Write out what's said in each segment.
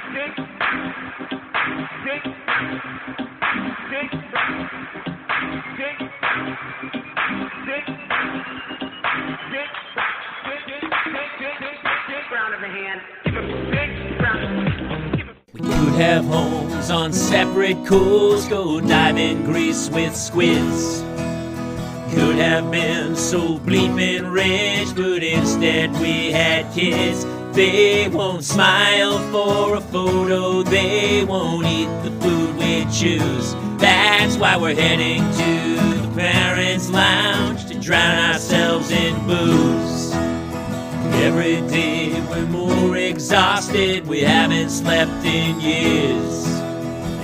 We could have homes on separate coasts, go dive in Greece with squids. Could have been so bleeping rich, but instead we had kids. They won't smile for a photo, they won't eat the food we choose. That's why we're heading to the parents' lounge to drown ourselves in booze. Every day we're more exhausted, we haven't slept in years.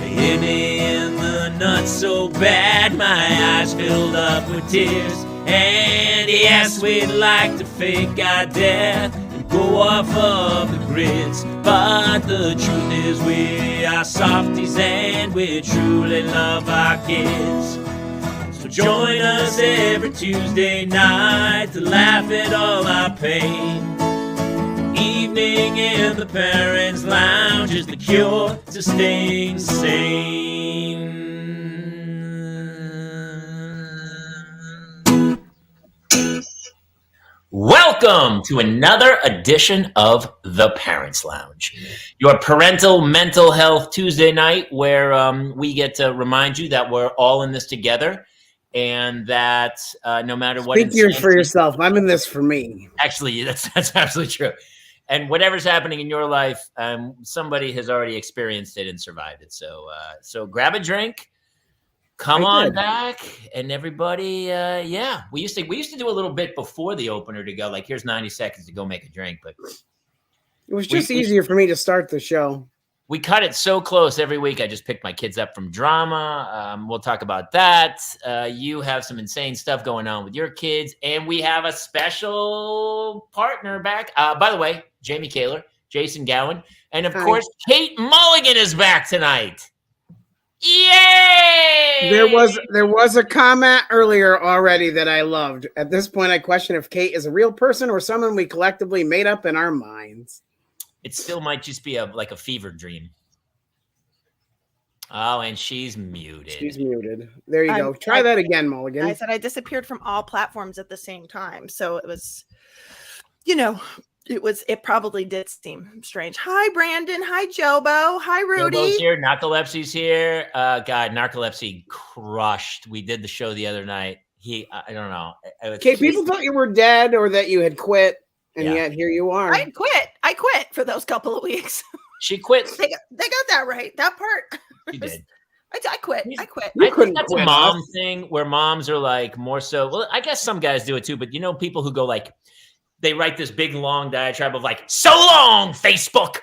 They hit me in the nuts so bad, my eyes filled up with tears. And yes, we'd like to fake our death and go off of the grids, but the truth is we are softies and we truly love our kids. So join us every Tuesday night to laugh at all our pain. Evening in the parents' lounge is the cure to staying sane. Welcome to another edition of The Parents Lounge, your parental mental health Tuesday night where we get to remind you that we're all in this together and that no matter what... Speak for yourself. I'm in this for me. Actually, that's absolutely true. And whatever's happening in your life, somebody has already experienced it and survived it. So grab a drink, come on back, and everybody, we used to do a little bit before the opener to go like, here's 90 seconds to go make a drink, but it was just easier for me to start the show. We cut it so close every week. I just picked my kids up from drama. We'll talk about that. You have some insane stuff going on with your kids, and we have a special partner back. By the way, Jamie Kaler, Jason Gowan, and of course, Kate Mulligan is back tonight. Yay! There was a comment earlier already that I loved. At this point, I question if Kate is a real person or someone we collectively made up in our minds. It still might just be like a fever dream. Oh, and she's muted. She's muted. There you go. Try that again, Mulligan. I said I disappeared from all platforms at the same time. So it was, it probably did seem strange. Hi, Brandon. Hi, Jobo. Hi, Rudy. Jobo's here. Narcolepsy's here. God, Narcolepsy crushed. We did the show the other night. I don't know. Okay, people thought you were dead or that you had quit. And yet here you are. I quit for those couple of weeks. She quit. They got that right. That part. She did. I quit. I think that's a mom thing where moms are like more so. Well, I guess some guys do it too, but people who go like, they write this big long diatribe of like, so long, Facebook.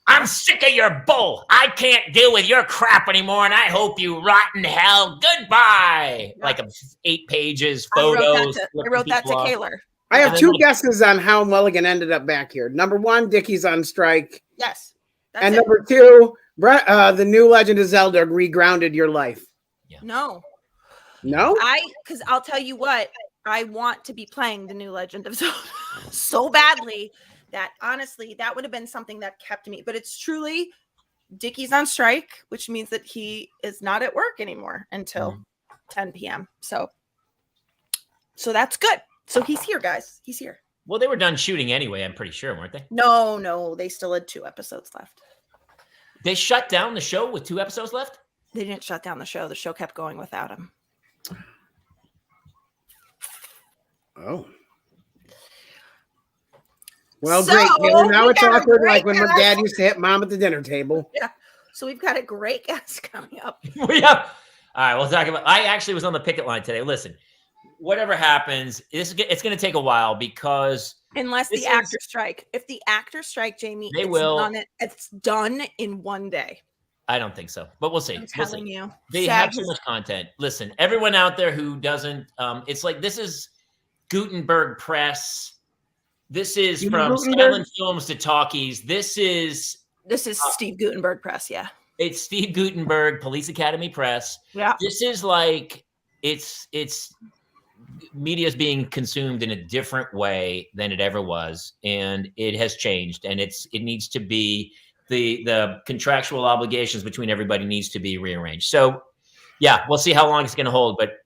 I'm sick of your bull. I can't deal with your crap anymore, and I hope you rot in hell. Goodbye. Yeah. Like 8 pages, photos. I wrote that to Kaler. I have 2 guesses on how Mulligan ended up back here. Number 1, Dickie's on strike. Yes. And number 2, the new Legend of Zelda regrounded your life. Yeah. No. Because I'll tell you what, I want to be playing the new Legend of Zelda so badly that honestly, that would have been something that kept me. But it's truly Dickie's on strike, which means that he is not at work anymore until 10 p.m. So that's good. So he's here, guys. He's here. Well, they were done shooting anyway, I'm pretty sure, weren't they? No. They still had 2 episodes left. They shut down the show with 2 episodes left? They didn't shut down the show. The show kept going without him. Oh. Well, great. Now it's awkward like when my dad used to hit mom at the dinner table. Yeah. So we've got a great guest coming up. We have. All right, we'll talk about. I actually was on the picket line today. Listen. Whatever happens, it's going to take a while because unless the actors strike. If the actors strike, Jamie, it's done in one day. I don't think so, but we'll see. I'm telling you, they have too much content. Listen, everyone out there who doesn't, it's like this is Gutenberg Press. This is from silent films to talkies. This is Steve Gutenberg Press. Yeah, it's Steve Gutenberg Police Academy Press. Yeah, this is like it's. Media is being consumed in a different way than it ever was, and it has changed, and it needs to be the contractual obligations between everybody needs to be rearranged. So yeah, we'll see how long it's going to hold. But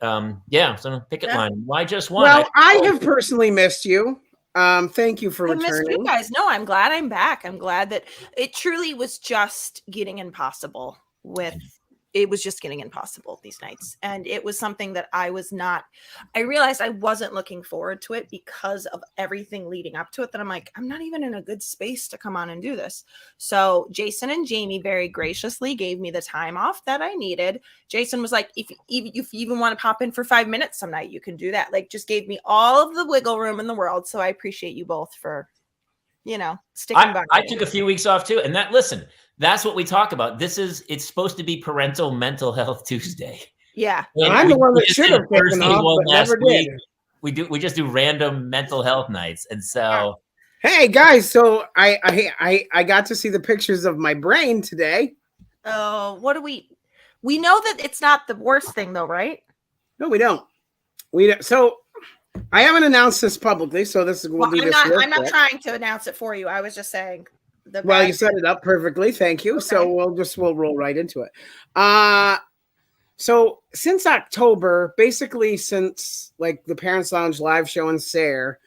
yeah, so picket line. Why just one? Well, I have personally missed you. Thank you for returning. I missed you guys. No, I'm glad I'm back. I'm glad that it truly was just getting impossible it was just getting impossible these nights. And it was something that I realized I wasn't looking forward to it because of everything leading up to it, that I'm like, I'm not even in a good space to come on and do this. So Jason and Jamie very graciously gave me the time off that I needed. Jason was like, if you even want to pop in for 5 minutes some night, you can do that. Like, just gave me all of the wiggle room in the world. So I appreciate you both for, sticking by. I took a few weeks off too. And that's what we talk about. It's supposed to be Parental Mental Health Tuesday. Yeah. And I'm the one that should have taken off, but never did. We just do random mental health nights. And so. Hey guys, so I got to see the pictures of my brain today. Oh, we know that it's not the worst thing though, right? No, we don't. So I haven't announced this publicly, so I'm not trying to announce it for you. I was just saying. Well, you set it up perfectly. Thank you. Okay. So we'll roll right into it. So since October, basically since like the Parents Lounge live show in Sayre,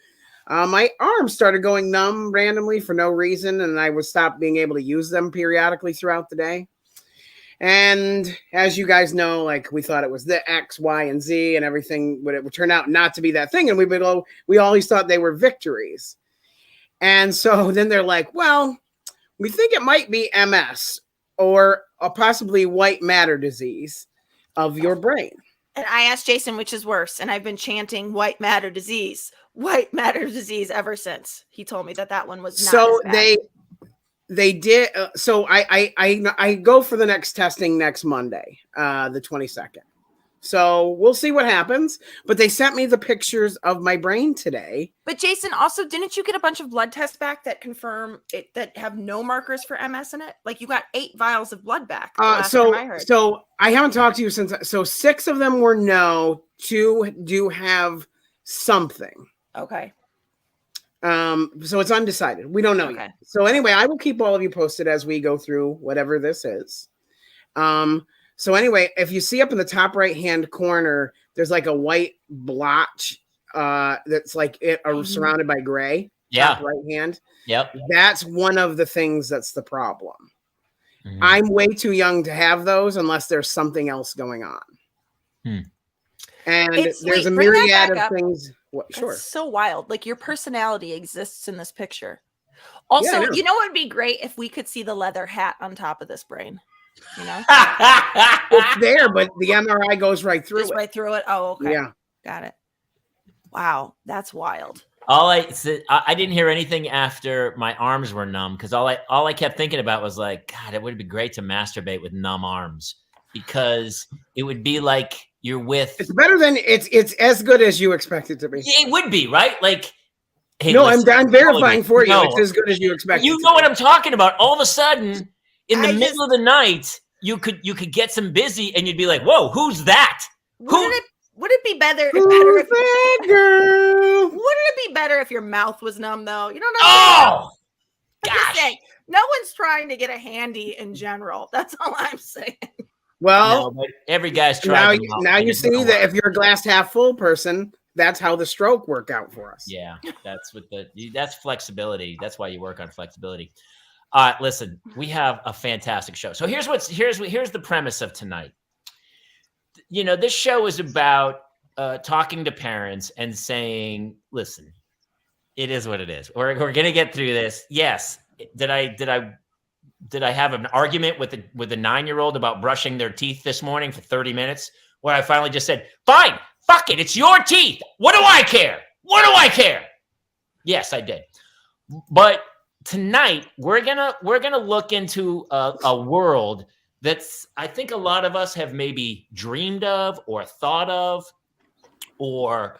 my arms started going numb randomly for no reason, and I would stop being able to use them periodically throughout the day. And as you guys know, like we thought it was the X, Y, and Z, and everything would turn out not to be that thing, and we always thought they were victories. And so then they're like, well, we think it might be MS or a possibly white matter disease of your brain. And I asked Jason, which is worse, and I've been chanting white matter disease ever since. He told me that one was not so as bad. They did. So I go for the next testing next Monday, the 22nd. So we'll see what happens. But they sent me the pictures of my brain today. But Jason, also, didn't you get a bunch of blood tests back that confirm it, that have no markers for MS in it? Like you got 8 vials of blood back. So I haven't talked to you since. So 6 of them were no. 2 do have something. Okay. So it's undecided. We don't know yet. So anyway, I will keep all of you posted as we go through whatever this is. So anyway, if you see up in the top right-hand corner, there's like a white blotch that's like surrounded by gray. Yeah. Top right hand. Yep. That's one of the things that's the problem. Mm-hmm. I'm way too young to have those unless there's something else going on. And there's a myriad of things. Sure. It's so wild. Like your personality exists in this picture. Also, you know what would be great if we could see the leather hat on top of this brain. You know, it's there, but the MRI goes right through it. Right through it. Oh, okay. Yeah, got it. Wow, that's wild. I didn't hear anything after my arms were numb because all I kept thinking about was like, God, it would be great to masturbate with numb arms because it would be like you're with. It's better than it's as good as you expect it to be. It would be, right? Like. Hey, no, listen, I'm verifying for you. No, it's as good as you expect. You know what I'm talking about. All of a sudden. In the middle of the night, you could get some busy, and you'd be like, "Whoa, who's that?" Would it be better? Who's that girl? Wouldn't it be better if your mouth was numb, though? You don't know. Oh, gosh! Saying, no one's trying to get a handy in general. That's all I'm saying. Well, no, every guy's trying. Now you see that if you're a glass half full person, that's how the stroke worked out for us. Yeah, that's flexibility. That's why you work on flexibility. Listen, we have a fantastic show. So here's the premise of tonight. You know, this show is about talking to parents and saying, listen, it is what it is. We're going to get through this. Yes. Did I have an argument with a 9-year-old about brushing their teeth this morning for 30 minutes where I finally just said, fine, fuck it. It's your teeth. What do I care? What do I care? Yes, I did. But tonight, we're gonna look into a world that's I think a lot of us have maybe dreamed of or thought of or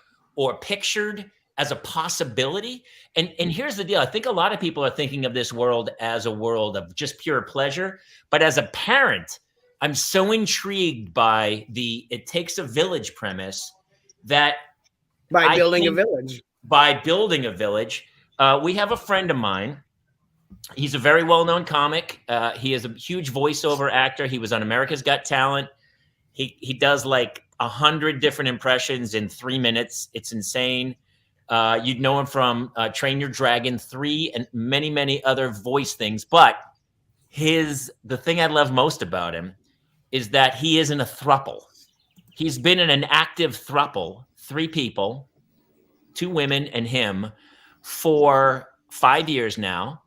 pictured as a possibility. And here's the deal. I think a lot of people are thinking of this world as a world of just pure pleasure. But as a parent, I'm so intrigued by the it takes a village premise that by building a village. We have a friend of mine He's a very well-known comic. He is a huge voiceover actor. He was on America's Got Talent. He does like 100 different impressions in 3 minutes. It's insane. You'd know him from Train Your Dragon 3 and many, many other voice things. But the thing I love most about him is that he isn't a throuple. He's been in an active throuple, 3 people, 2 women and him, for 5 years now.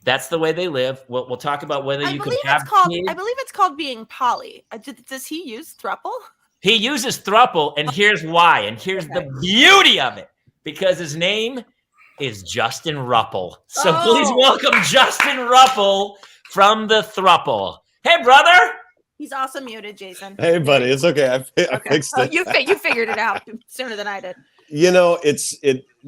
That's the way they live. We'll talk about whether you can have kids. I believe it's called being poly. Does he use throuple? He uses throuple, and here's why. And here's the beauty of it. Because his name is Justin Rupple. So please welcome Justin Rupple from the Throuple. Hey, brother. He's also muted, Jason. Hey, buddy. It's okay. I fixed it. You figured it out sooner than I did. You know,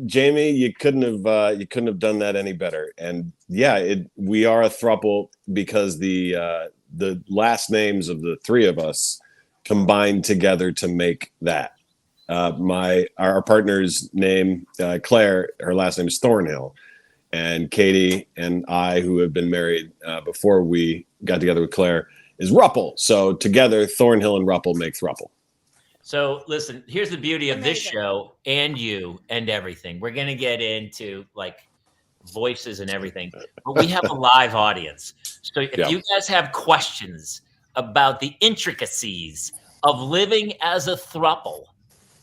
Jamie, you couldn't have done that any better. And yeah, we are a throuple because the last names of the 3 of us combined together to make that. Our partner's name, Claire, her last name is Thornhill, and Katie and I, who have been married before we got together with Claire, is Rupple. So together, Thornhill and Rupple make Throuple. So listen, here's the beauty of this show and you and everything. We're going to get into like voices and everything, but we have a live audience. So if you guys have questions about the intricacies of living as a throuple,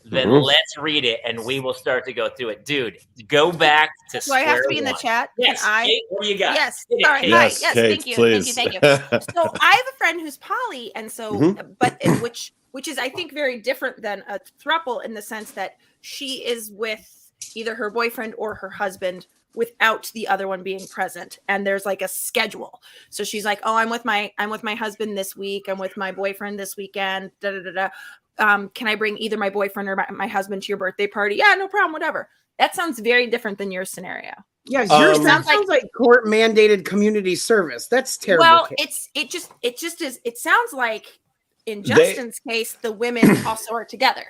then let's read it and we will start to go through it. Dude, go back to Do I have to be in the chat? Yes. Kate, what do you got? Yes. Sorry. Yes, Yes. Kate, Thank you. please. Thank you. So I have a friend who's poly, and so, which is, I think, very different than a throuple in the sense that she is with either her boyfriend or her husband without the other one being present, and there's like a schedule. So she's like, "Oh, I'm with my husband this week. I'm with my boyfriend this weekend. Da da da da. Can I bring either my boyfriend or my husband to your birthday party? Yeah, no problem, whatever." That sounds very different than your scenario. Yeah, yours sounds like court mandated community service. That's terrible. Well, it just is. It sounds like in Justin's case, the women also are together.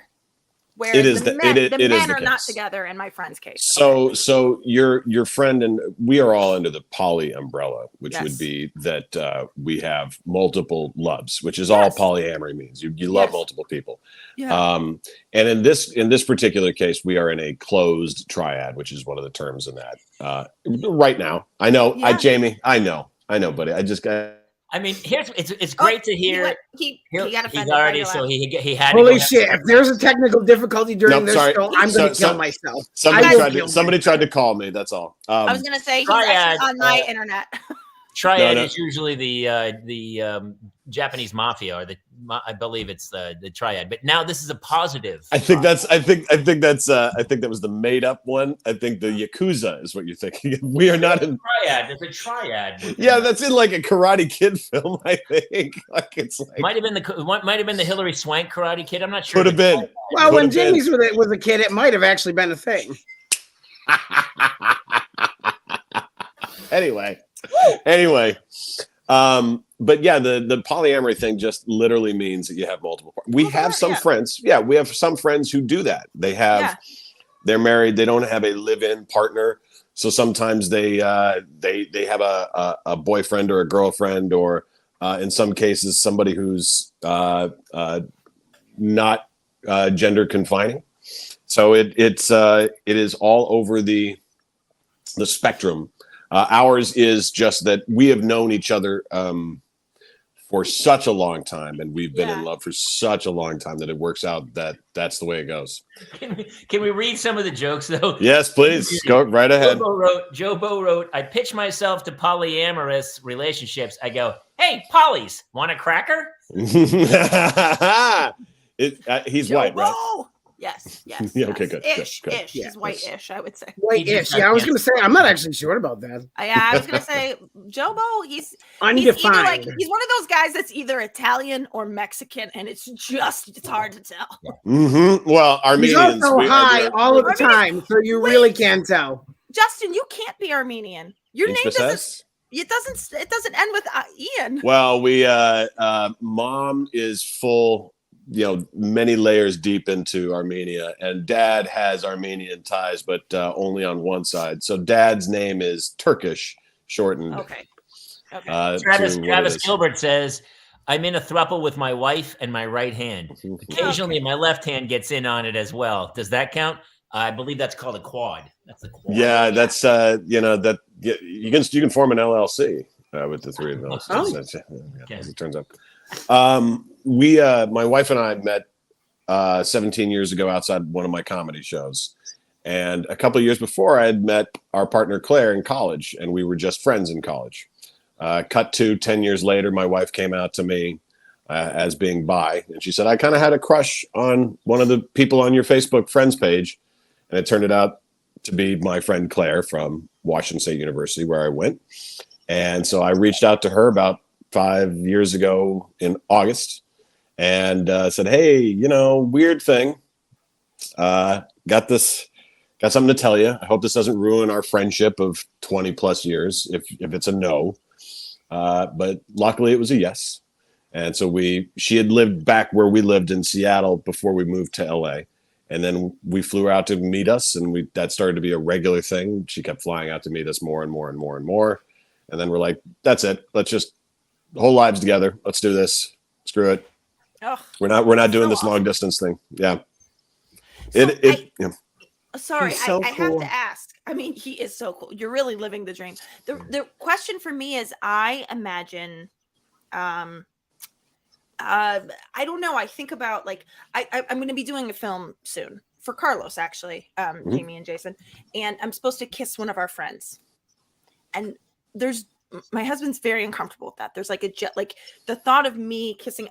Whereas the men are not together in my friend's case. So your friend and we are all under the poly umbrella, which would be that we have multiple loves, which is all polyamory means. You love multiple people. Yeah. And in this particular case, we are in a closed triad, which is one of the terms in that. Right now, I know, Jamie, I know, buddy. I just got. I mean, it's great to hear. He got offended. He's already, so he had. Holy shit! If there's a technical difficulty during this show, I'm going to kill myself. Somebody tried to call me. That's all. I was going to say he's actually on my internet. Triad is usually the Japanese mafia, or I believe it's the triad. But now this is a positive. I think that was the made up one. I think the Yakuza is what you're thinking. We are not in triad. There's a triad. Yeah, that's in like a Karate Kid film. I think might have been the Hilary Swank Karate Kid. I'm not sure. Could have been. Well, when Jamie's was a kid, it might have actually been a thing. Anyway, but yeah, the polyamory thing just literally means that you have multiple partners. We have some friends. Yeah, we have some friends who do that. They're married. They don't have a live-in partner. So sometimes they have a boyfriend or a girlfriend, or in some cases, somebody who's not gender confining. So it is all over the spectrum. Ours is just that we have known each other for such a long time, and we've been in love for such a long time that it works out that's the way it goes. Can we read some of the jokes though? Yes, please. Go right ahead. Joe Bo wrote, "I pitch myself to polyamorous relationships. I go, hey, polys, want a cracker?" He's white, right? Yes. Yeah, okay, good. Ish. Good. He's white-ish, I would say. White-ish. Yeah, I was going to say, I'm not actually sure about that. I was going to say, Joe Bo, he's undefined. He's one of those guys that's either Italian or Mexican, and it's hard to tell. Mm-hmm. Well, Armenians. He's also high all of the time, so you really can't tell. Justin, you can't be Armenian. Your name doesn't. It doesn't end with Ian. Well, we mom is full. Many layers deep into Armenia, and dad has Armenian ties, but only on one side. So dad's name is Turkish, shortened. Okay. Travis Gilbert says, I'm in a throuple with my wife and my right hand. Occasionally, my left hand gets in on it as well. Does that count? I believe that's called a quad. That's the quad. Yeah, that's that you can form an LLC with the three of those. As it turns out. My wife and I met 17 years ago outside one of my comedy shows. And a couple of years before, I had met our partner Claire in college, and we were just friends in college. Cut to 10 years later, my wife came out to me as being bi, and she said, I kind of had a crush on one of the people on your Facebook friends page. And it turned out to be my friend Claire from Washington State University, where I went. And so I reached out to her about 5 years ago in August and said, hey, weird thing. Got something to tell you. I hope this doesn't ruin our friendship of 20 plus years if it's a no. But luckily it was a yes. And so she had lived back where we lived in Seattle before we moved to LA. And then we flew her out to meet us, and that started to be a regular thing. She kept flying out to meet us more and more and more and more. And then we're like, that's it. Let's just whole lives together. Let's do this. Screw it. Oh, we're not doing this long distance thing. Yeah. Sorry, so I have to ask. I mean, he is so cool. You're really living the dream. The question for me is, I imagine, I don't know. I think about I'm going to be doing a film soon for Carlos, actually, Jamie and Jason, and I'm supposed to kiss one of our friends. And my husband's very uncomfortable with that. There's the thought of me kissing,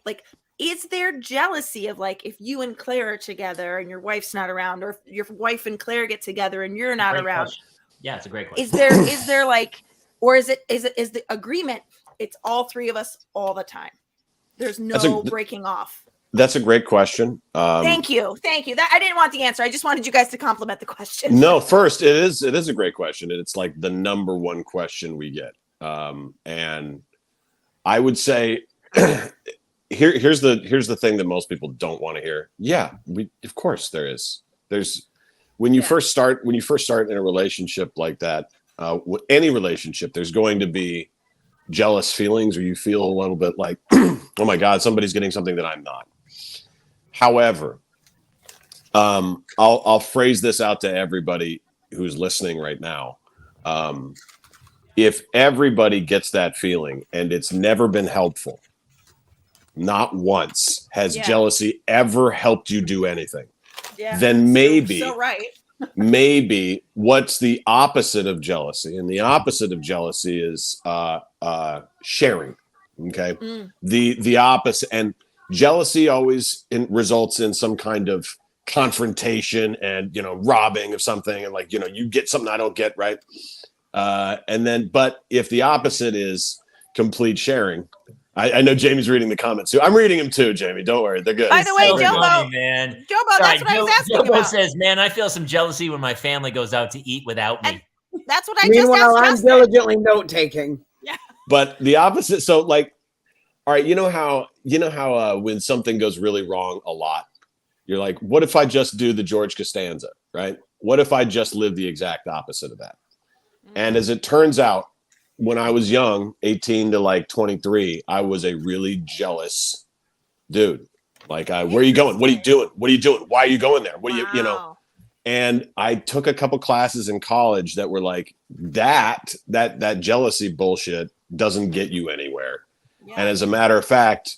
is there jealousy of if you and Claire are together and your wife's not around, or if your wife and Claire get together and you're not around? Question. Yeah, it's a great question. Is there or is the agreement? It's all three of us all the time. There's no breaking off. That's a great question. Thank you. That I didn't want the answer. I just wanted you guys to compliment the question. No, first it is a great question, and it's the number one question we get. And I would say here's the thing that most people don't want to hear. Yeah, of course there is. There's when you first start in a relationship like that, any relationship, there's going to be jealous feelings, or you feel a little bit like, oh my God, somebody's getting something that I'm not. However, I'll phrase this out to everybody who's listening right now. If everybody gets that feeling and it's never been helpful, not once has jealousy ever helped you do anything, then maybe, so right. maybe what's the opposite of jealousy? And the opposite of jealousy is sharing. Okay. The opposite, and jealousy always results in some kind of confrontation and, robbing of something, and you get something I don't get, right? But if the opposite is complete sharing, I know Jamie's reading the comments too. I'm reading them too, Jamie. Don't worry, they're good. By the way, Jobo, that's what I was asking Jobo about. says, man, I feel some jealousy when my family goes out to eat without me. And that's what I just asked. I'm diligently note taking. Yeah. But the opposite. So all right, you know how when something goes really wrong a lot, you're like, what if I just do the George Costanza, right? What if I just live the exact opposite of that? And as it turns out, when I was young, 18 to 23, I was a really jealous dude. Where are you going? What are you doing? What are you doing? Why are you going there? What are you? And I took a couple classes in college that were that jealousy bullshit doesn't get you anywhere. Yeah. And as a matter of fact,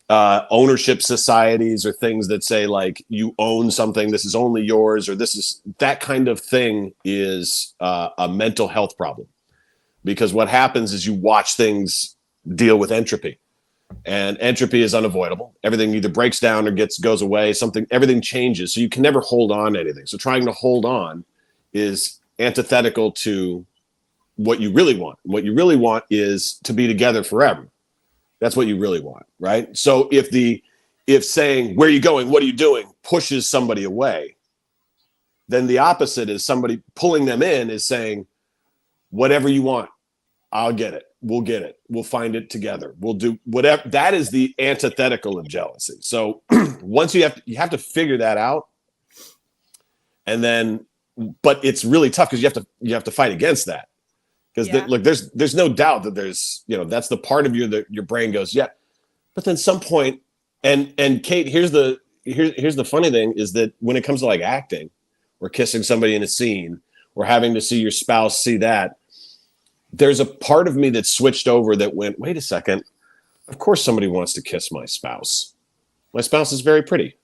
ownership societies or things that say you own something, this is only yours, or that kind of thing is a mental health problem. Because what happens is you watch things deal with entropy, and entropy is unavoidable. Everything either breaks down or goes away. Everything changes. So you can never hold on to anything. So trying to hold on is antithetical to what you really want. What you really want is to be together forever. That's what you really want, right? So if saying, where are you going? What are you doing? Pushes somebody away, then the opposite is somebody pulling them in is saying, whatever you want, I'll get it. We'll get it. We'll find it together. We'll do whatever. That is the antithetical of jealousy. So once you have to figure that out, and then, but it's really tough because you have to fight against that. Because look, there's no doubt that there's, that's the part of you that your brain goes, yeah. But then some point, and Kate, here's the funny thing is that when it comes to like acting or kissing somebody in a scene or having to see your spouse see that, there's a part of me that switched over that went, wait a second, of course somebody wants to kiss my spouse. My spouse is very pretty,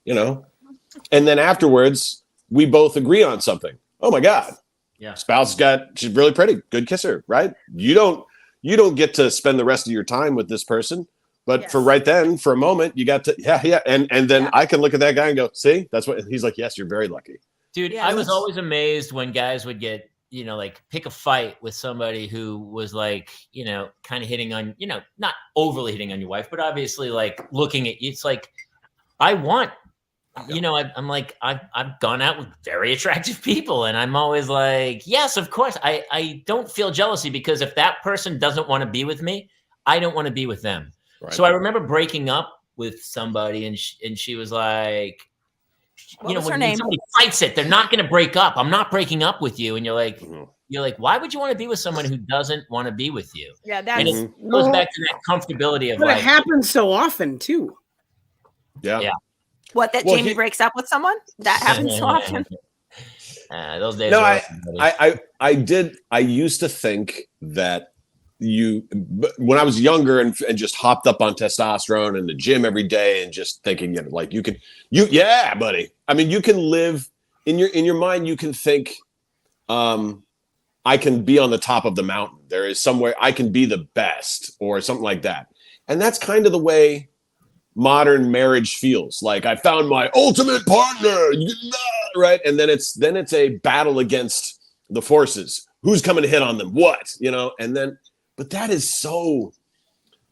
And then afterwards, we both agree on something. Oh my God. Yeah. Spouse she's really pretty. Good kisser, right? You don't get to spend the rest of your time with this person. But for right then, for a moment, you got to, yeah. And then I can look at that guy and go, see, that's what he's like. Yes, you're very lucky. Dude, I was always amazed when guys would get, like pick a fight with somebody who was like, kind of hitting on, not overly hitting on your wife, but obviously like looking at you. It's like, I want, I'm like, I've gone out with very attractive people. And I'm always like, yes, of course. I don't feel jealousy because if that person doesn't want to be with me, I don't want to be with them. Right. So I remember breaking up with somebody and she was like, when somebody fights it, they're not going to break up. I'm not breaking up with you. And you're like, why would you want to be with someone who doesn't want to be with you? Yeah, that's it goes back to that comfortability of but it happens so often too. Yeah. What, that Jamie breaks up with someone? That happens so often. Those days. No, I used to think that when I was younger and just hopped up on testosterone in the gym every day and just thinking, like buddy. I mean, you can live in your mind. You can think, I can be on the top of the mountain. There is somewhere I can be the best or something like that. And that's kind of the way modern marriage feels. Like I found my ultimate partner, right? And then it's a battle against the forces. Who's coming to hit on them? What, and then, but that is so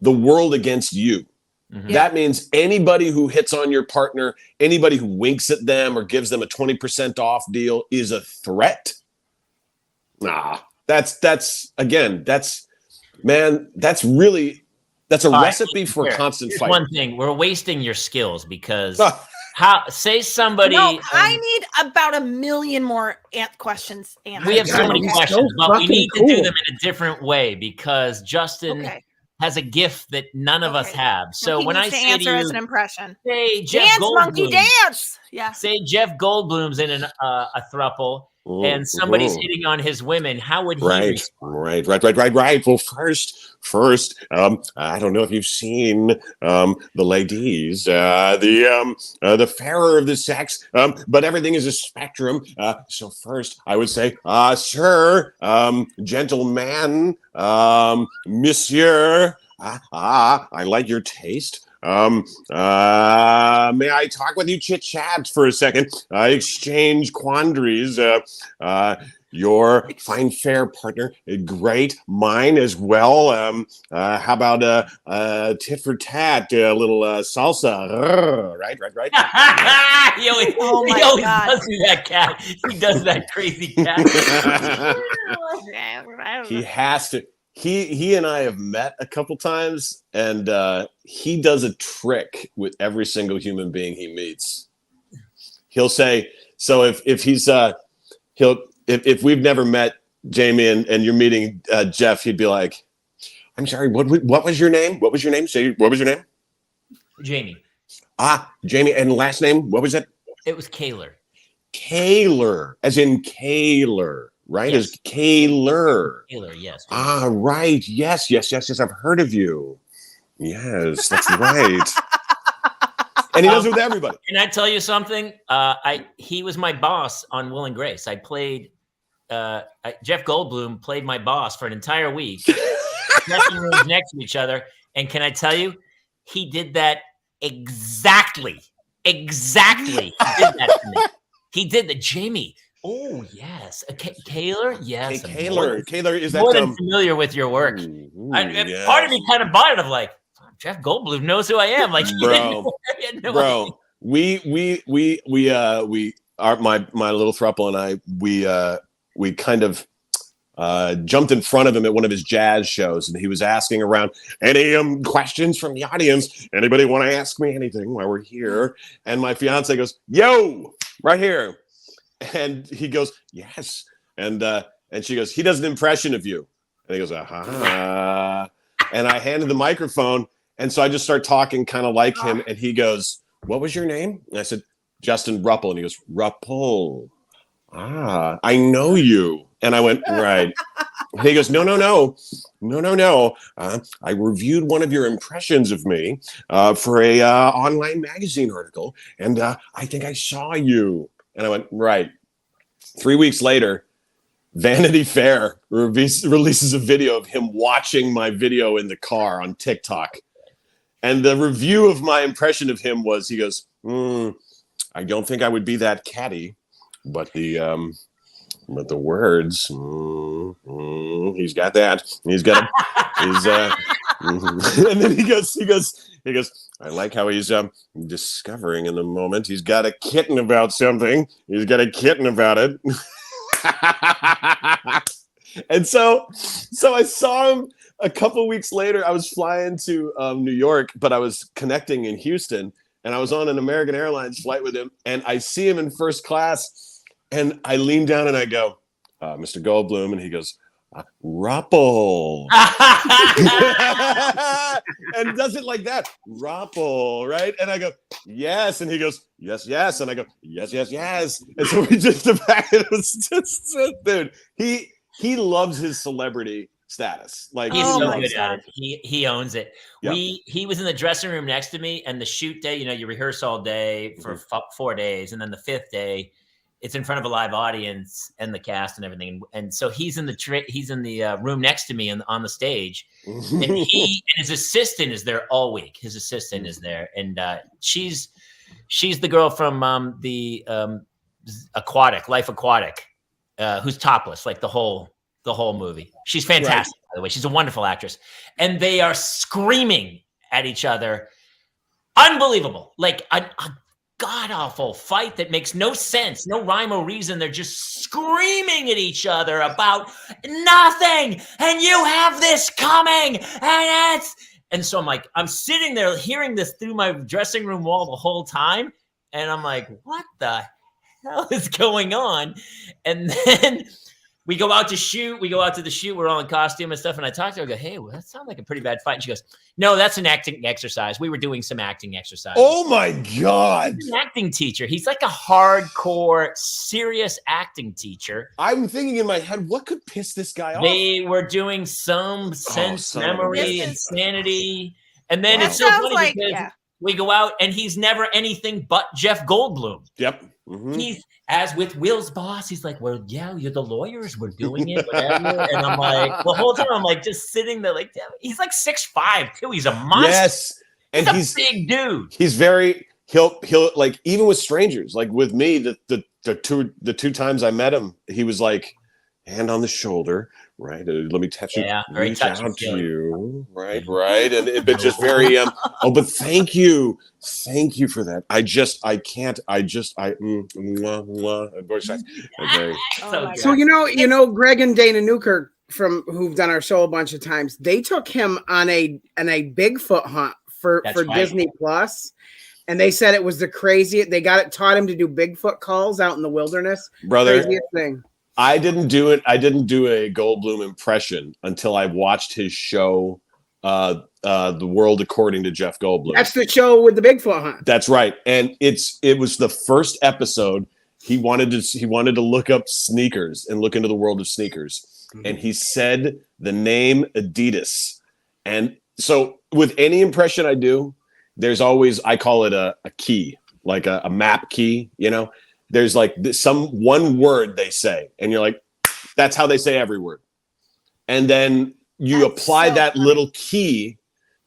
the world against you. Mm-hmm. That means anybody who hits on your partner, anybody who winks at them or gives them a 20% off deal is a threat. Nah, that's a recipe for constant fight. One thing, we're wasting your skills because somebody. No, I need about 1 million more questions answered. We have so many questions, but we need to do them in a different way because Justin has a gift that none of us have. So when I say to you, as an impression, say Jeff dance, Goldblum, monkey, dance. Yeah. Say Jeff Goldblum's in a throuple. And somebody's hitting on his women. How would he? Right. Well, first, I don't know if you've seen the ladies, the fairer of the sex, but everything is a spectrum. So first, I would say, sir, gentleman, monsieur, I like your taste. May I talk with you chit-chat for a second? Exchange quandaries. Your fine fair partner, great. Mine as well. How about tit for tat, a little salsa? Right. He always does do that, cat. He does that crazy cat. He has to. He and I have met a couple times, and he does a trick with every single human being he meets. He'll say, so if he's if we've never met Jamie and you're meeting Jeff, he'd be like, I'm sorry, what was your name? What was your name? Say, what was your name? Jamie. Jamie, and last name, what was it? It was Kaler. Kaler, as in Kaler. Right? Yes. As Kaler. Kaler, yes. Right. Yes. I've heard of you. Yes, that's right. And he does it with everybody. Can I tell you something? He was my boss on Will and Grace. I played Jeff Goldblum played my boss for an entire week. Dressing rooms next to each other. And can I tell you, he did that exactly. He did that to me. He did that. Jamie. Oh, yes. Kaler? Yes. Hey, Kaler is that more than familiar with your work. Yes. Part of me kind of bought it of like, Jeff Goldblum knows who I am. Like, bro, my little throuple and I, we kind of jumped in front of him at one of his jazz shows, and he was asking around, any questions from the audience? Anybody want to ask me anything while we're here? And my fiance goes, yo, right here. And he goes, yes. And she goes, he does an impression of you. And he goes, and I handed the microphone. And so I just start talking kind of like him. And he goes, what was your name? And I said, Justin Rupple. And he goes, Rupple. I know you. And I went, right. And he goes, no. I reviewed one of your impressions of me for a online magazine article. And I think I saw you. And I went, right. 3 weeks later, Vanity Fair releases a video of him watching my video in the car on TikTok. And the review of my impression of him was, he goes, I don't think I would be that catty, but the words, he's got that. And then he goes, I like how he's discovering in the moment. He's got a kitten about something. He's got a kitten about it. And so I saw him a couple weeks later. I was flying to New York, but I was connecting in Houston, and I was on an American Airlines flight with him, and I see him in first class, and I lean down and I go, Mr. Goldblum, and he goes, Rupple. And does it like that, Rupple, right? And I go, yes. And he goes, yes. And I go, yes. And so we just, the fact it was just, dude, he loves his celebrity status. Like, he's Oh so my good at God. it. He owns it. Yep. He was in the dressing room next to me, and the shoot day, you rehearse all day for 4 days, and then the 5th day, it's in front of a live audience and the cast and everything. And so he's in the room next to me on the stage, and he and his assistant is there all week. His assistant is there, and she's the girl from the Life Aquatic, who's topless like the whole movie. She's fantastic, by the way. She's a wonderful actress, and they are screaming at each other. Unbelievable, like a god-awful fight that makes no sense, no rhyme or reason. They're just screaming at each other about nothing, and you have this coming, and so I'm sitting there hearing this through my dressing room wall the whole time, and I'm like, what the hell is going on? And then we go out to shoot. We're all in costume and stuff. And I talked to her. I go, hey, well, that sounds like a pretty bad fight. And she goes, no, that's an acting exercise. We were doing some acting exercises. oh my God. He's an acting teacher. He's like a hardcore, serious acting teacher. I'm thinking in my head, what could piss this guy off? They were doing some sense, memory, insanity. And then That it's so sounds funny like, because yeah. we go out and he's never anything but Jeff Goldblum. Yep. Mhm. He's, as with Will's boss, he's like, well, yeah, you're the lawyers. We're doing it, whatever. And I'm like, the whole time I'm like just sitting there like, damn, he's like 6'5" too. He's a monster. Yes. And he's a big dude. He's very, he'll like, even with strangers, like with me, the two times I met him, he was like, hand on the shoulder, right? Let me touch you, very reach out touchy to you, right? And but just very but thank you for that. So Greg and Dana Newkirk who've done our show a bunch of times, they took him on a Bigfoot hunt for Disney Plus. And they said it was the craziest. They taught him to do Bigfoot calls out in the wilderness. Brother, craziest thing. I didn't do it. I didn't do a Goldblum impression until I watched his show, The World According to Jeff Goldblum. That's the show with the Bigfoot hunt. That's right. And it was the first episode. He wanted to look up sneakers and look into the world of sneakers. Mm-hmm. And he said the name Adidas. And so with any impression I do, there's always, I call it a key, like a map key, There's like one word they say, and you're like, that's how they say every word. And then you apply that little key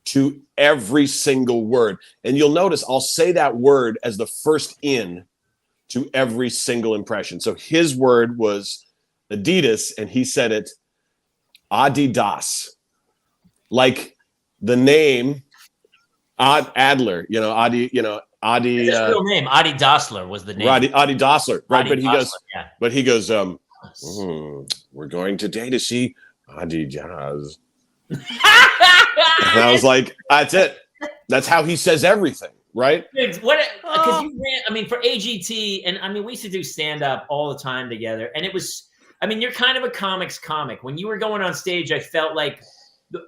to every single word. And you'll notice I'll say that word as the first in to every single impression. So his word was Adidas, and he said it Adidas, like the name Adler, Adi, Adi, his real name, Adi Dassler was the name. Adi Dassler, right? Adi But he goes, we're going today to see Adi Jazz. And I was like, that's it. That's how he says everything, right? Because you ran, for AGT, and we used to do stand up all the time together, and it was I mean, you're kind of a comics comic. When you were going on stage, I felt like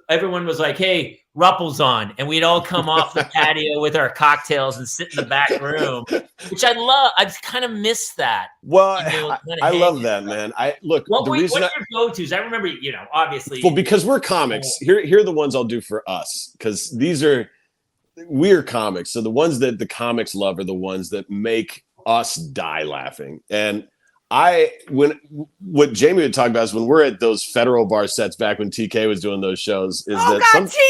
everyone was like, "Hey, Rupple's on," and we'd all come off the patio with our cocktails and sit in the back room, which I love. I kind of miss that. Well, You know, I love that, man. What the are reason your go-tos? I remember, obviously. well, because we're comics. Here are the ones I'll do for us, because we're comics. So the ones that the comics love are the ones that make us die laughing. And what Jamie would talk about is when we're at those Federal Bar sets back when TK was doing those shows. TK!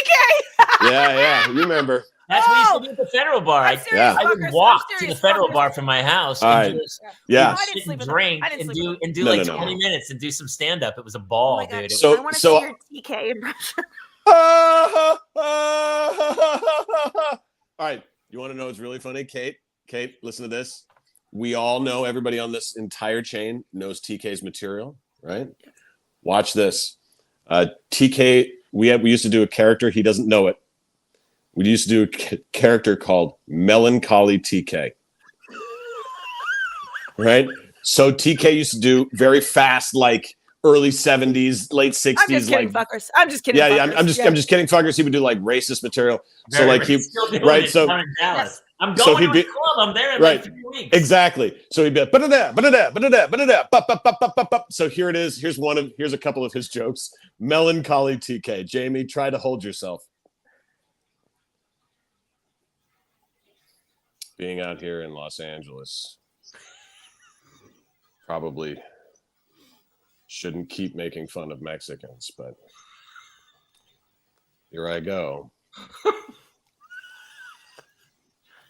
Yeah, you remember. That's what we used to do at the Federal Bar. I would walk to the Federal Bar from my house and just sit and drink and do like 20 minutes and do some stand-up. It was a ball, dude. So I want to see your TK impression. All right, you want to know what's really funny, Kate? Kate, listen to this. We all know, everybody on this entire chain knows TK's material, right? Watch this. TK, we used to do a character. He doesn't know it. We used to do a character called Melancholy TK. Right? So TK used to do very fast, like early 70s, late 60s. I'm just kidding, fuckers. I'm just kidding. Yeah, I'm just kidding, fuckers. He would do like racist material. So like he, right? So I'm going to the club. I'm there in like 3 weeks. Exactly. So he'd be like, so here it is. Here's a couple of his jokes. Melancholy TK. Jamie, try to hold yourself. Being out here in Los Angeles, probably shouldn't keep making fun of Mexicans, but here I go.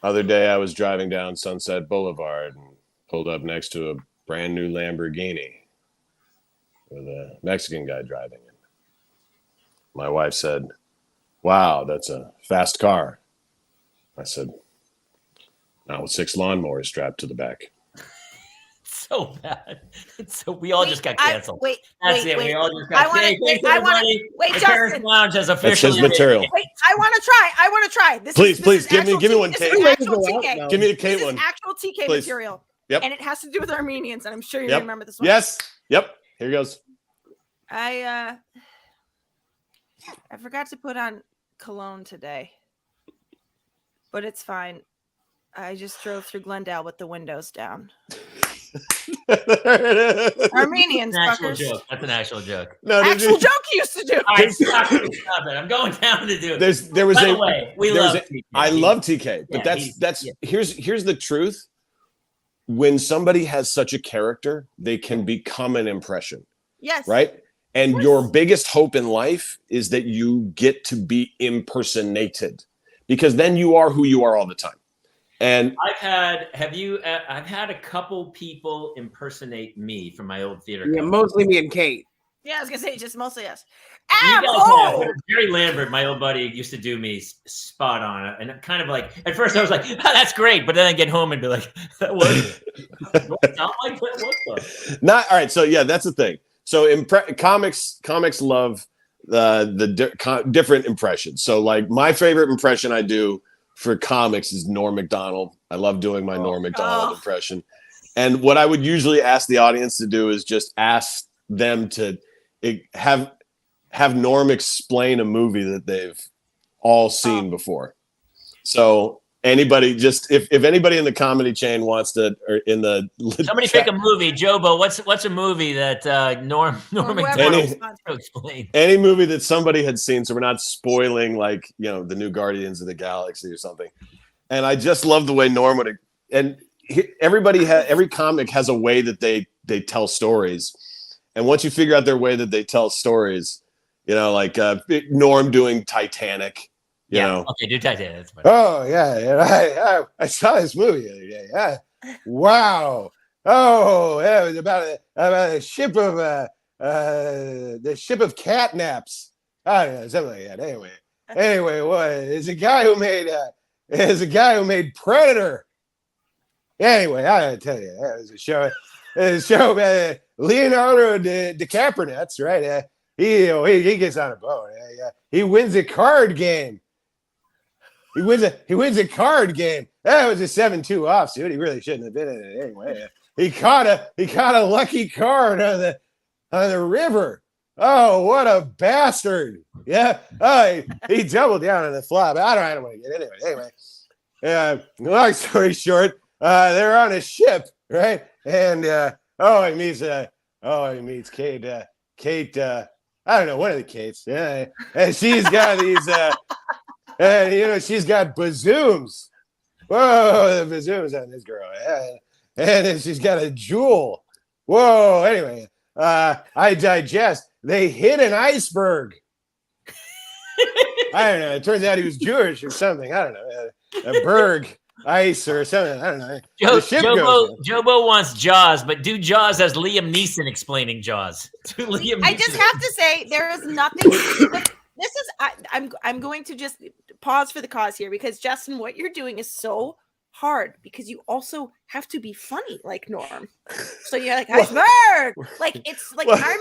Other day, I was driving down Sunset Boulevard and pulled up next to a brand new Lamborghini with a Mexican guy driving it. My wife said, "Wow, that's a fast car." I said, "Not with 6 lawnmowers strapped to the back." So bad. We all just got canceled. We all just got canceled. Justin. Lounge has officially. That's his material. Wait, I want to try. Please, give me one, Kate. Give me the Kate one. This is actual TK material. Yep. And it has to do with Armenians, and I'm sure you remember this one. Yes. Yep. Here goes. I forgot to put on cologne today, but it's fine. I just drove through Glendale with the windows down. Armenians, fuckers. Joke. That's an actual joke. No, actual joke you used to do. All right, stop it. I'm going down to do it. I love TK, but here's the truth. When somebody has such a character, they can become an impression. Yes. Right? And your biggest hope in life is that you get to be impersonated, because then you are who you are all the time. And I've had a couple people impersonate me from my old theater company. Mostly me and Kate. Yeah, I was gonna say just mostly us. Jerry Lambert, my old buddy, used to do me spot on, and kind of like at first I was like, "That's great," but then I get home and be like, "That was not like that." What not all right. So yeah, that's the thing. So comics love the different impressions. So like my favorite impression I do for comics is Norm Macdonald. I love doing my Norm Macdonald impression. And what I would usually ask the audience to do is just ask them to have Norm explain a movie that they've all seen before. So anybody, just if anybody in the comedy chain wants to, or in the somebody pick a movie, Jobo. What's a movie that Norm Macdonald to explain? Any movie that somebody had seen, so we're not spoiling like the new Guardians of the Galaxy or something. And I just love the way Norm would, and every comic has a way that they tell stories, and once you figure out their way that they tell stories, like Norm doing Titanic. You know. Okay, do Titanic. That's fine. Oh yeah, I saw this movie the other day. Yeah. Wow. Oh, yeah, it was about a ship of the ship of catnaps. I don't know, something like that. Anyway, there's a guy who made Predator. Anyway, I gotta tell you, that was a show. About Leonardo DiCaprio. That's right. He gets on a boat. He wins a card game. He wins a card game. That was a 7-2 offsuit. He really shouldn't have been in it anyway. He caught a lucky card on on the river. Oh, what a bastard. Yeah. Oh, he doubled down on the flop. I don't want to get into it. Anyway, long story short, they're on a ship, right? And he meets Kate. Kate, I don't know, one of the Kates. Yeah. And she's got these and she's got bazooms. Whoa, the bazooms on this girl. Yeah. And then she's got a jewel. Whoa, anyway. I digest. They hit an iceberg. I don't know. It turns out he was Jewish or something. I don't know. A berg, ice or something. I don't know. Jobo wants Jaws, but do Jaws as Liam Neeson explaining Jaws. I just have to say there is nothing. This is I'm going to just pause for the cause here because Justin, what you're doing is so hard because you also have to be funny like Norm. So you're like iceberg. Like it's like I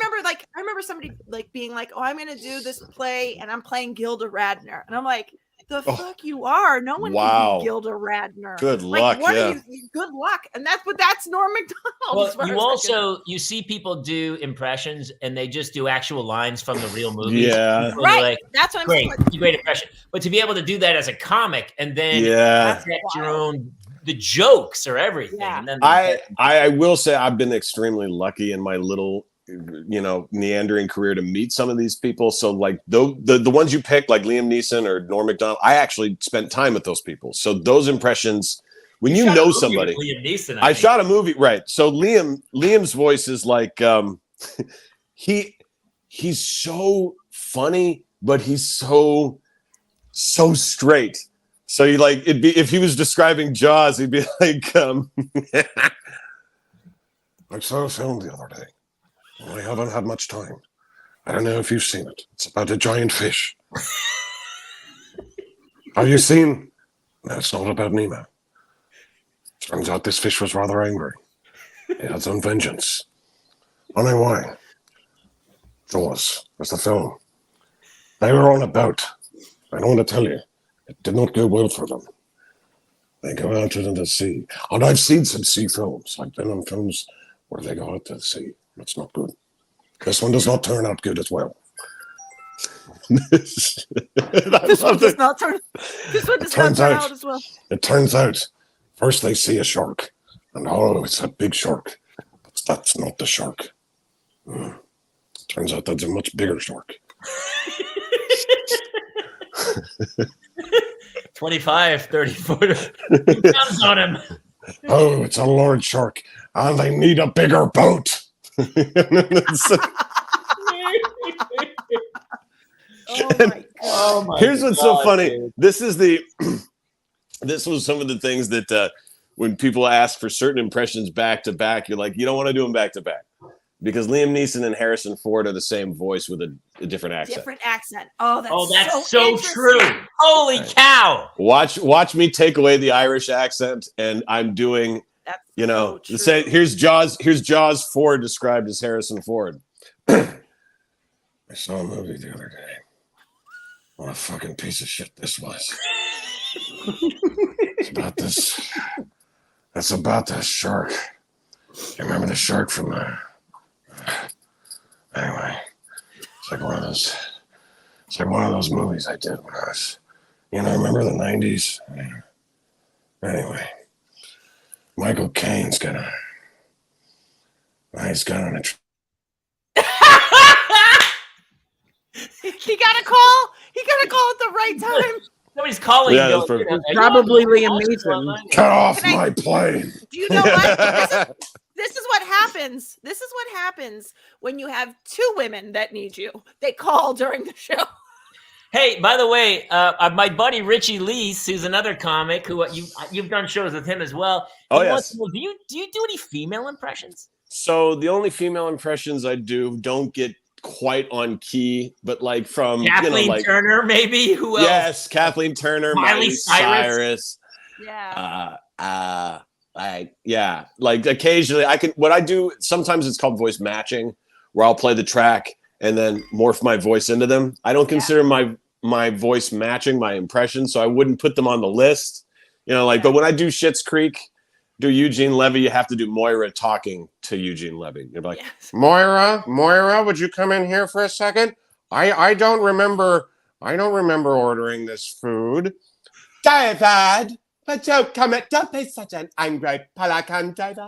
remember somebody like being like, "Oh, I'm going to do this play and I'm playing Gilda Radner." And I'm like, "The fuck you are. No one can be Gilda Radner." Good luck. What are you? Good luck. And that's Norm Macdonald. Well, you see people do impressions and they just do actual lines from the real movie. Yeah. Right. Like, that's what I'm saying. Great impression. But to be able to do that as a comic and then your own the jokes or everything. Yeah. And then I will say I've been extremely lucky in my little meandering career to meet some of these people. So like the ones you picked, like Liam Neeson or Norm Macdonald, I actually spent time with those people. So those impressions, when you know somebody, Liam Neeson, I shot a movie, right? So Liam's voice is like he's so funny, but he's so straight. So you like it'd be if he was describing Jaws, he'd be like, I saw a film the other day. I haven't had much time. I don't know if you've seen it. It's about a giant fish. Have you seen? No, it's not about Nemo. Turns out this fish was rather angry. It had its own vengeance. I know why. Jaws was the film. They were on a boat. I don't want to tell you. It did not go well for them. They go out into the sea. And I've seen some sea films. I've been on films where they go out to the sea. It's not good. This one does not turn out good as well. This one does not turn out as well. It turns out, first they see a shark. And it's a big shark. But that's not the shark. Turns out that's a much bigger shark. 25, 30 footer. He comes on him. Oh, it's a large shark. And they need a bigger boat. Oh my Here's what's so funny. Dude. This was some of the things that when people ask for certain impressions back to back, you're like, you don't want to do them back to back. Because Liam Neeson and Harrison Ford are the same voice with a different accent. Different accent. Oh, that's so true. Holy cow. Watch me take away the Irish accent, and I'm doing, say, here's Jaws Ford described as Harrison Ford. I saw a movie the other day. What a fucking piece of shit this was. It's about this. It's about the shark. You remember the shark from anyway, it's like one of those movies I did when I was, remember the 90s? Anyway, Michael Caine's got on a He got a call at the right time. Somebody's calling. Yeah, that's perfect. Probably Liam Neeson. Cut off my plane. Do you know what? This is what happens. This is what happens when you have two women that need you. They call during the show. Hey, by the way, my buddy Richie Leese, who's another comic who you've done shows with him as well. Oh yes. Do you do any female impressions? So the only female impressions I do don't get quite on key, but like from Kathleen Turner, maybe. Who else? Yes, Kathleen Turner, Miley Cyrus. Yeah. Like occasionally I can. What I do sometimes it's called voice matching, where I'll play the track and then morph my voice into them. I don't consider my voice matching my impression, so I wouldn't put them on the list. But when I do Schitt's Creek, do Eugene Levy, you have to do Moira talking to Eugene Levy. You're like, Yes. Moira, would you come in here for a second? I don't remember ordering this food. David, but don't be such an angry pelican, David.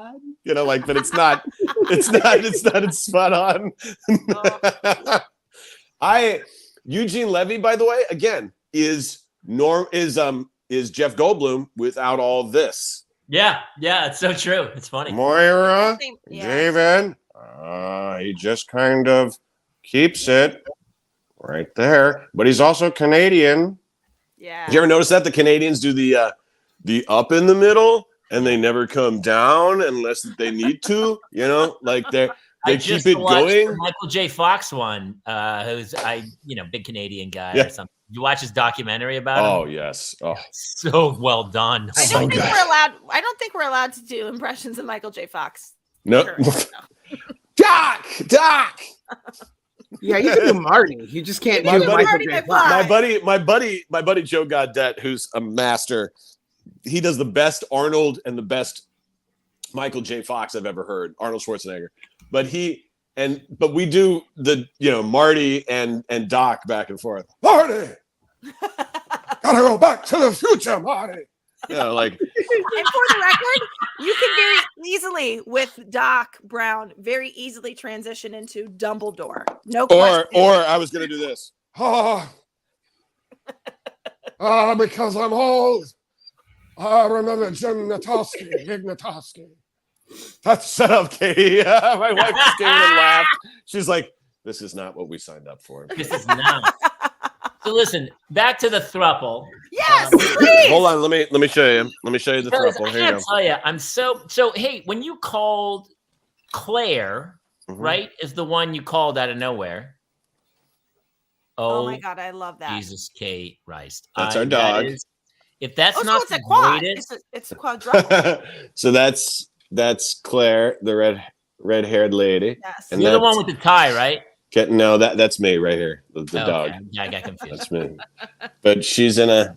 You know, like, but it's not it's spot on. Eugene Levy, by the way, again, is Jeff Goldblum without all this. Yeah, it's so true. It's funny. Moira, Yeah. David, he just kind of keeps it right there, but he's also Canadian. Yeah. Did you ever notice that the Canadians do the up in the middle and they never come down unless they need to? You know, like they keep it going. The Michael J. Fox one, who's big Canadian guy or something. You watch his documentary about him? Oh yes. Oh, so well done. I don't think we're allowed to do impressions of Michael J. Fox. no. Sure. Doc. Yeah, you can do Marty. You just can't You do can do Michael Marty J. McFly. Fox. My buddy Joe Gaudette, who's a master. He does the best Arnold and the best Michael J. Fox I've ever heard. Arnold Schwarzenegger. But we do the Marty and Doc back and forth. Marty, gotta go back to the future, Marty. Like. And for the record, you can very easily, with Doc Brown, very easily transition into Dumbledore. No question. Or I was gonna do this. Because I'm old. I remember Jim Natowski. That's shut up, Katie. My wife just came in and laughed. She's like, "This is not what we signed up for." This is not. So listen, back to the throuple. Yes, please. Hold on, let me show you. Let me show you the throuple. I Here you gotta go. tell you, I'm so. Hey, when you called Claire, right, is the one you called out of nowhere. Oh my God, I love that. Jesus, Kate Rice. That's our dog. If that's so not it's the a quad. greatest, It's a quadruple. So that's Claire, the red-haired lady. Yes. And you're the that's- one with the tie, right? No, that's me right here. The dog. Okay. Yeah, I got confused. That's me. But she's in her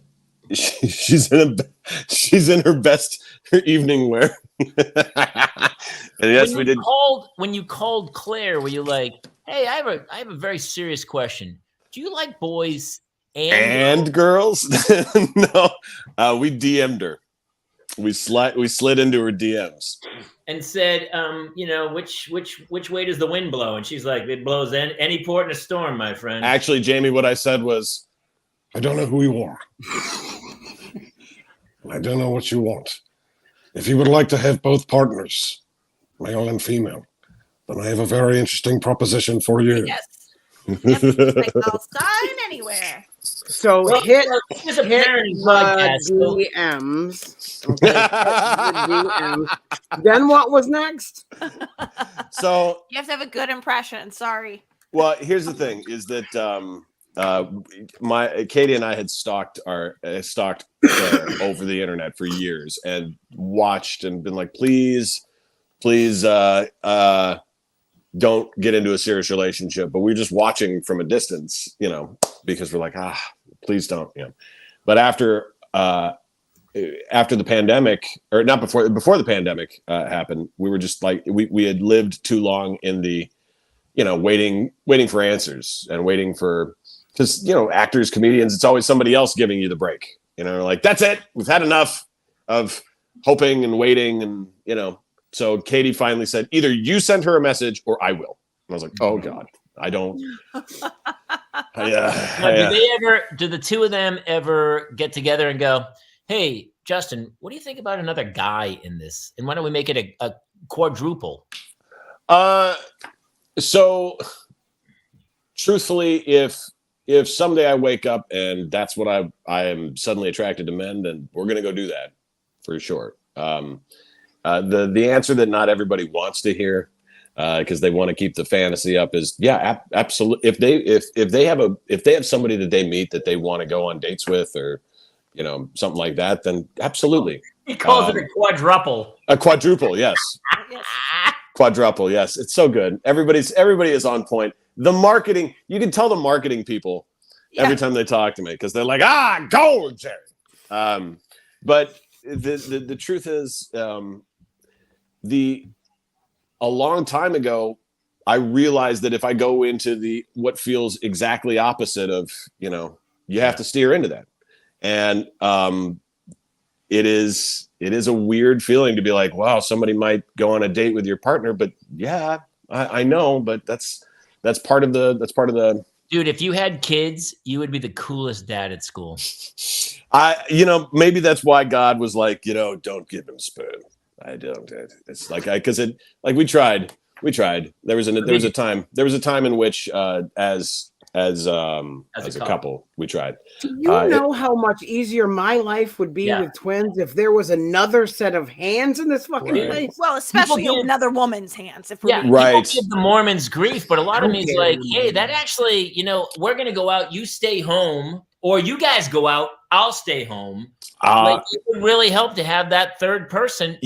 evening wear. And yes, we did. When you called Claire, were you like, "Hey, I have a very serious question. Do you like boys and girls?" No, we DM'd her. We slid into her DMs and said, which way does the wind blow? And she's like, "It blows any port in a storm, my friend." Actually, Jamie, what I said was, I don't know who you are. I don't know what you want. If you would like to have both partners, male and female, then I have a very interesting proposition for you. Yes. Like, I'll sign anywhere. So hit Here's a parenting the podcast. So- DMs. Okay, hit the DMs. Then what was next? so. You have to have a good impression. Sorry. Well, here's the thing: is that Katie and I had stalked Claire over the internet for years and watched and been like, please, don't get into a serious relationship. But we're just watching from a distance, because we're like, please don't, But after the pandemic, or not before the pandemic happened, we were just like, we had lived too long in the, waiting for answers and waiting for, because, actors, comedians, it's always somebody else giving you the break, like, that's it. We've had enough of hoping and waiting. And, so Katie finally said, either you send her a message or I will. And I was like, oh God, I don't. Do the two of them ever get together and go, "Hey, Justin, what do you think about another guy in this? And why don't we make it a quadruple?" So truthfully, if someday I wake up and that's what I am suddenly attracted to men, then we're going to go do that for sure. The answer that not everybody wants to hear, because they want to keep the fantasy up, is absolutely. If they have somebody that they meet that they want to go on dates with, or something like that, then absolutely. He calls it a quadruple. A quadruple, yes. Quadruple, yes. It's so good. Everybody is on point. The marketing, you can tell the marketing people every time they talk to me, because they're like, go, Jerry. But the truth is, a long time ago, I realized that if I go into what feels exactly opposite of, you have to steer into that. And it is a weird feeling to be like, wow, somebody might go on a date with your partner, but yeah, I know, but that's part of the Dude, if you had kids, you would be the coolest dad at school. Maybe that's why God was like, don't give him sperm. I don't. It's like we tried. There was a time in which as a couple we tried. Do you know how much easier my life would be with twins if there was another set of hands in this fucking place? Well, especially another woman's hands. If we're right. People give the Mormons grief, but a lot of me is like, hey, that actually, we're gonna go out, you stay home, or you guys go out, I'll stay home. It would really help to have that third person.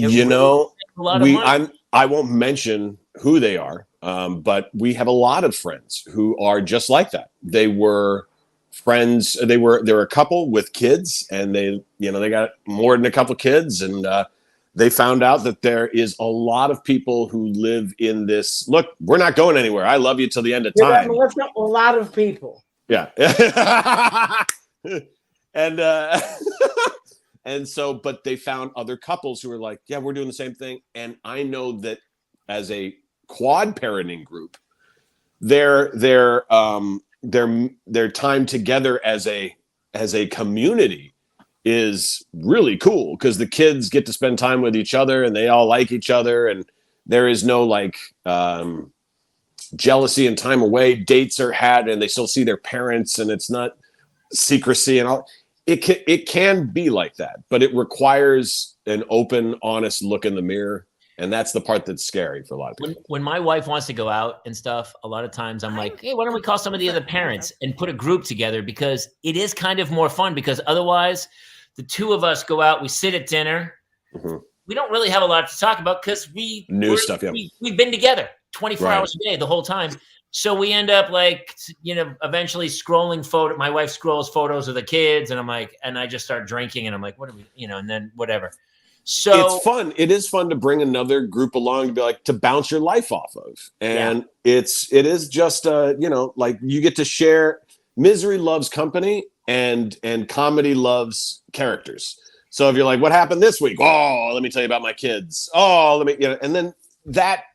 I won't mention who they are, but we have a lot of friends who are just like that. They were friends. They were a couple with kids, and they got more than a couple kids, and they found out that there is a lot of people who live in this. Look, we're not going anywhere. I love you till the end of time. A lot of people. Yeah. And and so, but they found other couples who were like, yeah, we're doing the same thing. And I know that as a quad parenting group, their time together as a community is really cool because the kids get to spend time with each other and they all like each other, and there is no jealousy and time away. Dates are had and they still see their parents, and it's not secrecy and all. It can be like that, but it requires an open, honest look in the mirror. And that's the part that's scary for a lot of people. When my wife wants to go out and stuff, a lot of times I'm like, hey, why don't we call some of the other parents and put a group together? Because it is kind of more fun, because otherwise the two of us go out, we sit at dinner. Mm-hmm. We don't really have a lot to talk about because we've been together 24 hours a day the whole time. So we end up eventually scrolling my wife scrolls photos of the kids, and I'm like, and I just start drinking, and I'm like, what are we, and then whatever. So it's fun. It is fun to bring another group along to be to bounce your life off of. And it is just, you get to share. Misery loves company, and comedy loves characters. So if you're like, what happened this week? Oh, let me tell you about my kids. Oh, and then that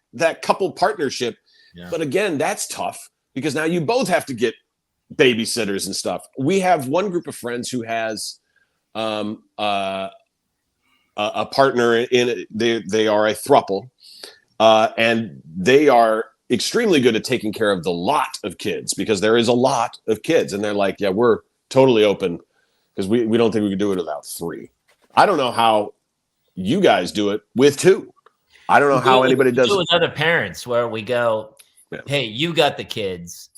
couple partnership. Yeah. But again, that's tough because now you both have to get babysitters and stuff. We have one group of friends who has a partner in it. They are a throuple, and they are extremely good at taking care of the lot of kids because there is a lot of kids, and they're like, yeah, we're totally open because we don't think we can do it without 3. I don't know how you guys do it with 2. I don't know how anybody does it with other parents where we go, hey, you got the kids,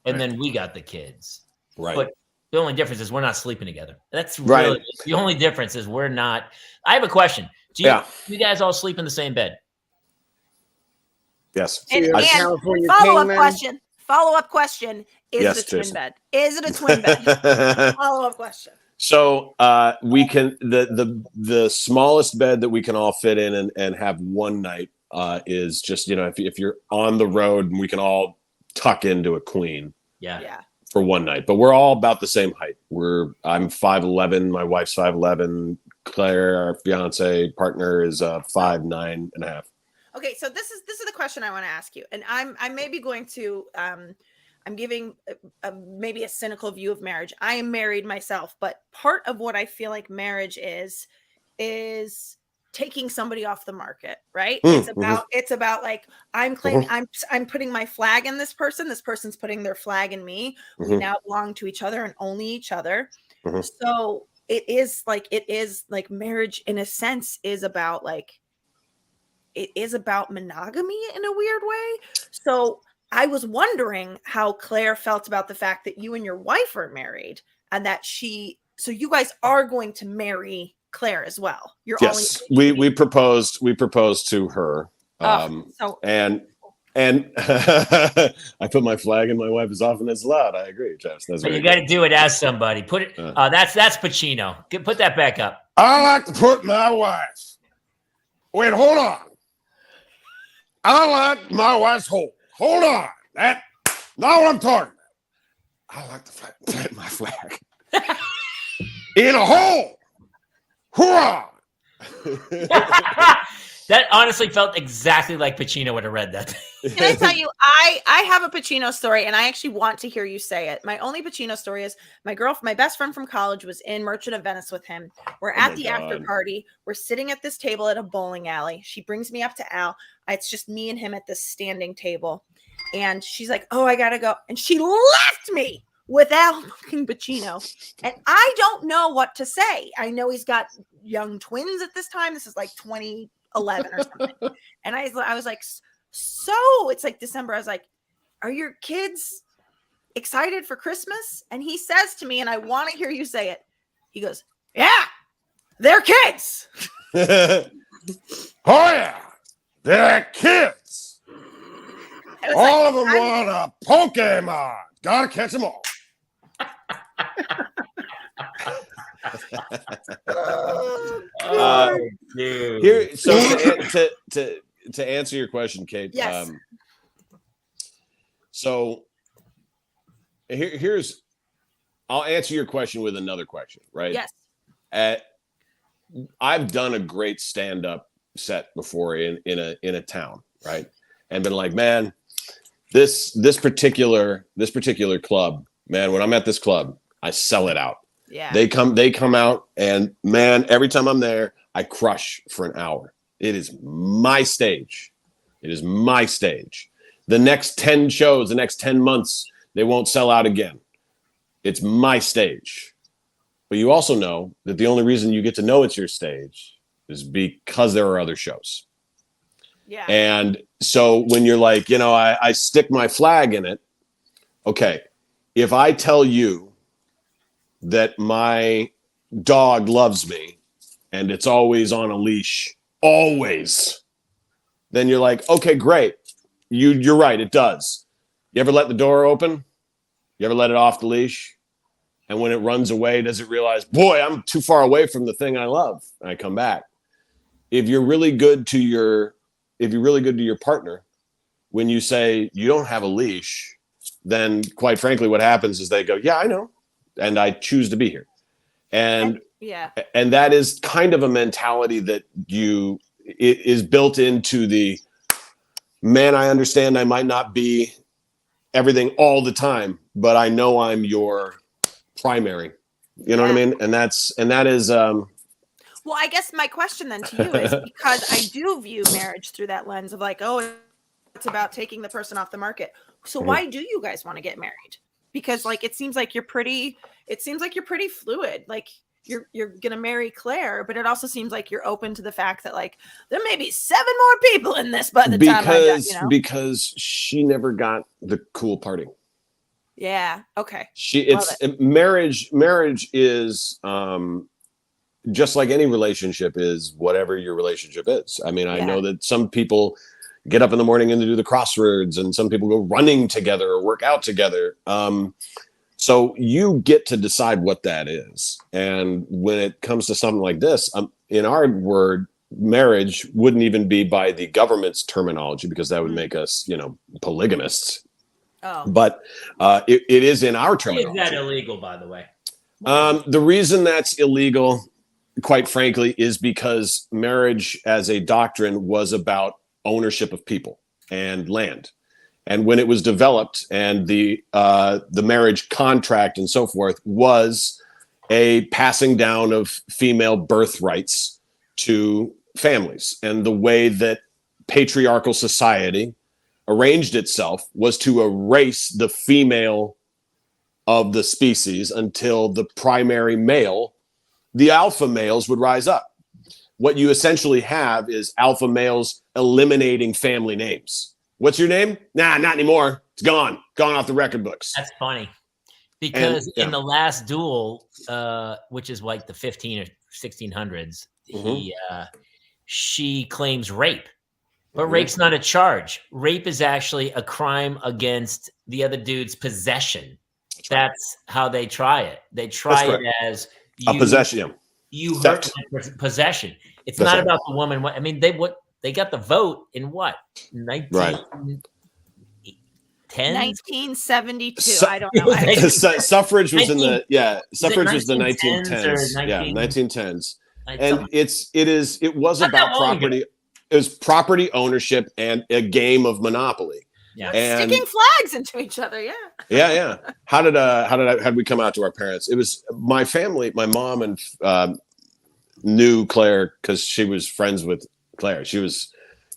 and then we got the kids. Right. But the only difference is we're not sleeping together. That's really the only difference is we're not. I have a question. Do you guys all sleep in the same bed? Yes. And follow-up question. Is it a twin bed? Is it a twin bed? Follow-up question. So we can the smallest bed that we can all fit in and have one night is just if you're on the road, we can all tuck into a queen. Yeah. For one night, but we're all about the same height. I'm 5'11", my wife's 5'11", Claire, our fiance partner, is 5'9.5". Okay, so this is the question I want to ask you, and I may be going to I'm giving maybe a cynical view of marriage. I am married myself, but part of what I feel like marriage is taking somebody off the market, right? It's about like I'm claiming I'm putting my flag in this person's putting their flag in me. We now belong to each other and only each other. So it is like marriage in a sense is about monogamy in a weird way. So I was wondering how Claire felt about the fact that you and your wife are married and that so you guys are going to marry Claire as well. We proposed to her. And And I put my flag in my wife as often as allowed. I agree, Travis. That's But very you got good. to do it as somebody. Put it. That's Pacino. Put that back up. I like to put my wife. Wait, hold on. I like my wife's hole. Hold on. That's not what I'm talking about. I like to plant my flag in a hole. Hoorah! That honestly felt exactly like Pacino would have read that. Can I tell you, I have a Pacino story, and I actually want to hear you say it. My only Pacino story is my best friend from college was in Merchant of Venice with him. We're at the after party. We're sitting at this table at a bowling alley. She brings me up to Al. It's just me and him at this standing table. And she's like, oh, I got to go. And she left me with Al fucking Pacino. And I don't know what to say. I know he's got young twins at this time. This is like 2011 or something. And I was like, so it's like December. I was like, are your kids excited for Christmas? And he says to me, and I want to hear you say it. He goes, yeah, they're kids. Oh, yeah, they're kids. All of them want a Pokemon. Gotta catch them all. Dude. Here, so to answer your question, Kate. Yes. So here's, I'll answer your question with another question, right? Yes. I've done a great stand-up set before in a town, right? And been like, man, this particular club, man, when I'm at this club, I sell it out. Yeah. They come out, and man, every time I'm there, I crush for an hour. It is my stage. It is my stage. The next 10 shows, the next 10 months, they won't sell out again. It's my stage. But you also know that the only reason you get to know it's your stage is because there are other shows. Yeah. And so when you're like, I stick my flag in it. Okay. If I tell you that my dog loves me and it's always on a leash, always, then you're like, okay, great. You're right. It does. You ever let the door open? You ever let it off the leash? And when it runs away, does it realize, boy, I'm too far away from the thing I love? And I come back. If you're really good to your partner, when you say you don't have a leash, then quite frankly, what happens is they go, yeah, I know. And I choose to be here. And that is kind of a mentality that it is built into the, man, I understand I might not be everything all the time, but I know I'm your primary. You know what I mean? And that is well, I guess my question then to you is, because I do view marriage through that lens of like, oh, it's about taking the person off the market. So why do you guys want to get married? Because like it seems like you're pretty fluid. Like you're gonna marry Claire, but it also seems like you're open to the fact that like there may be 7 more people in this by the time I die, because she never got the cool parting. Yeah. Okay. Marriage is just like any relationship is whatever your relationship is. I mean, I know that some people get up in the morning and do the crosswords, and some people go running together or work out together. So you get to decide what that is. And when it comes to something like this, in our word, marriage wouldn't even be by the government's terminology, because that would make us, polygamists. Oh. But it is in our terminology. Is that illegal, by the way? The reason that's illegal, quite frankly, is because marriage as a doctrine was about ownership of people and land. And when it was developed, and the marriage contract and so forth was a passing down of female birthrights to families. And the way that patriarchal society arranged itself was to erase the female of the species until the primary male, the alpha males, would rise up. What you essentially have is alpha males eliminating family names. What's your name? Nah, not anymore. It's gone off the record books. That's funny, because in the last duel, which is like the 15 or 1600s, she claims rape. But rape's not a charge. Rape is actually a crime against the other dude's possession. That's how they try it. They try it as a possession. You hurt my possession. It's not about the woman. I mean, they got the vote in what? 1972. I don't know. Suffrage was suffrage was the 1910s. Yeah, 1910s. And it was about property. It was property ownership and a game of Monopoly. Yeah, and sticking flags into each other. Yeah. Yeah. How did we come out to our parents? It was my family. My mom and knew Claire because she was friends with Claire.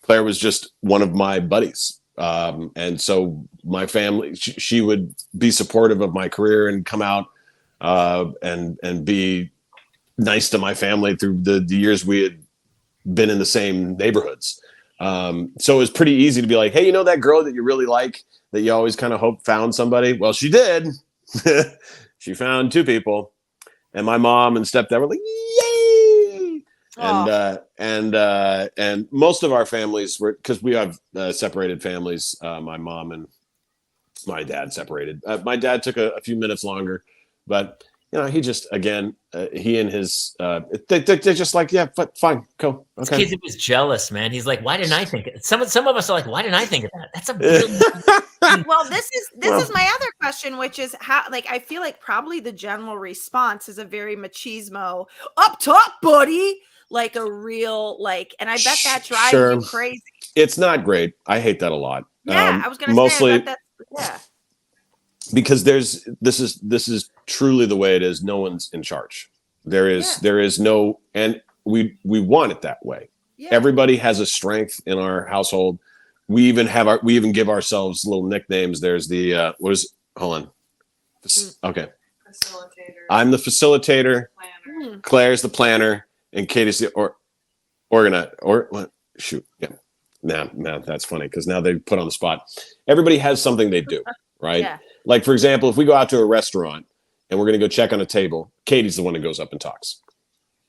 Claire was just one of my buddies. And so my family, she would be supportive of my career and come out and be nice to my family through the years we had been in the same neighborhoods. So it was pretty easy to be like, hey, you know that girl that you really like that you always kind of hope found somebody? Well, she did. She found two people, and my mom and stepdad were like, yay! And most of our families were, because we have separated families. My mom and my dad separated. My dad took a few minutes longer, but he just, again, he and his, they're just like, yeah, fine, cool. Okay. This kid was jealous, man. He's like, why didn't I think of it? Some of us are like, why didn't I think of that? That's a really well, this is my other question, which is how, like, I feel like probably the general response is a very machismo up top, buddy. Like a real, like, and I bet that drives you crazy. It's not great. I hate that a lot. Yeah, I was going to mostly, say yeah. Because this is truly the way it is. No one's in charge. There is no, and we want it that way. Yeah. Everybody has a strength in our household. We even give ourselves little nicknames. There's the hold on. Okay. Facilitator. I'm the facilitator. Planner. Claire's the planner, and Katie's the organizer. Or what? Shoot. Yeah. Nah, that's funny because now they put on the spot. Everybody has something they do, right? Yeah. Like, for example, if we go out to a restaurant and we're going to go check on a table, Katie's the one that goes up and talks.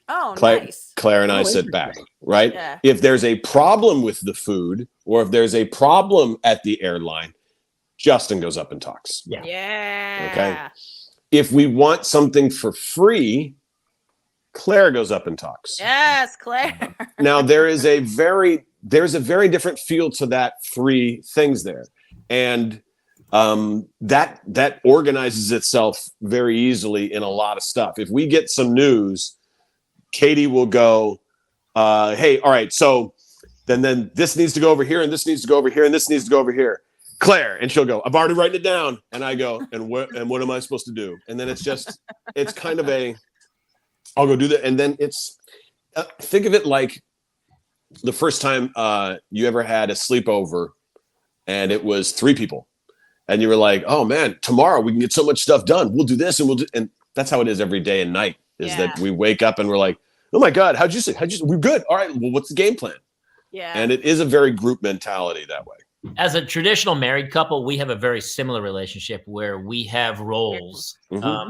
Oh, nice. Claire and I sit back, right? Yeah. If there's a problem with the food or if there's a problem at the airline, Justin goes up and talks. Yeah. Okay. If we want something for free, Claire goes up and talks. Yes, Claire. Now, there's a very different feel to that free things there. And that organizes itself very easily in a lot of stuff. If we get some news, Katie will go, hey, all right, so then this needs to go over here, and this needs to go over here, and this needs to go over here. Claire, and she'll go, I've already written it down. And I go, and what am I supposed to do? And then it's kind of I'll go do that. And then it's, think of it like the first time you ever had a sleepover and it was 3 people. And you were like, oh man, tomorrow we can get so much stuff done. We'll do this and that's how it is every day and night is that we wake up and we're like, oh my God, how'd you say? We're good. All right. Well, what's the game plan? Yeah. And it is a very group mentality that way. As a traditional married couple, we have a very similar relationship where we have roles. Mm-hmm.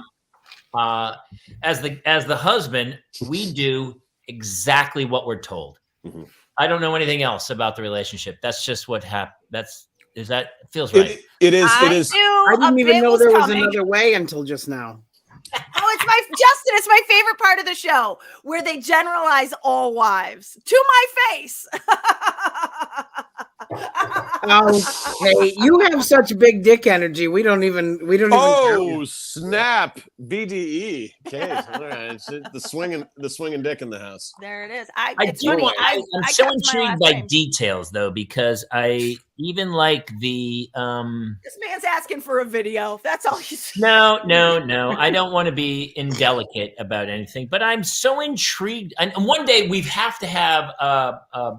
As the husband, we do exactly what we're told. Mm-hmm. I don't know anything else about the relationship. That's just what happened. It feels right. It is. I didn't even know there was another way until just now. Oh, it's my favorite part of the show where they generalize all wives to my face. Okay, you have such big dick energy. We don't even. Oh snap! BDE. Okay, all right. It's the swinging dick in the house. There it is. I'm so intrigued by details though, because I even like the. This man's asking for a video. That's all he's. No. I don't want to be indelicate about anything, but I'm so intrigued. And one day we have to have a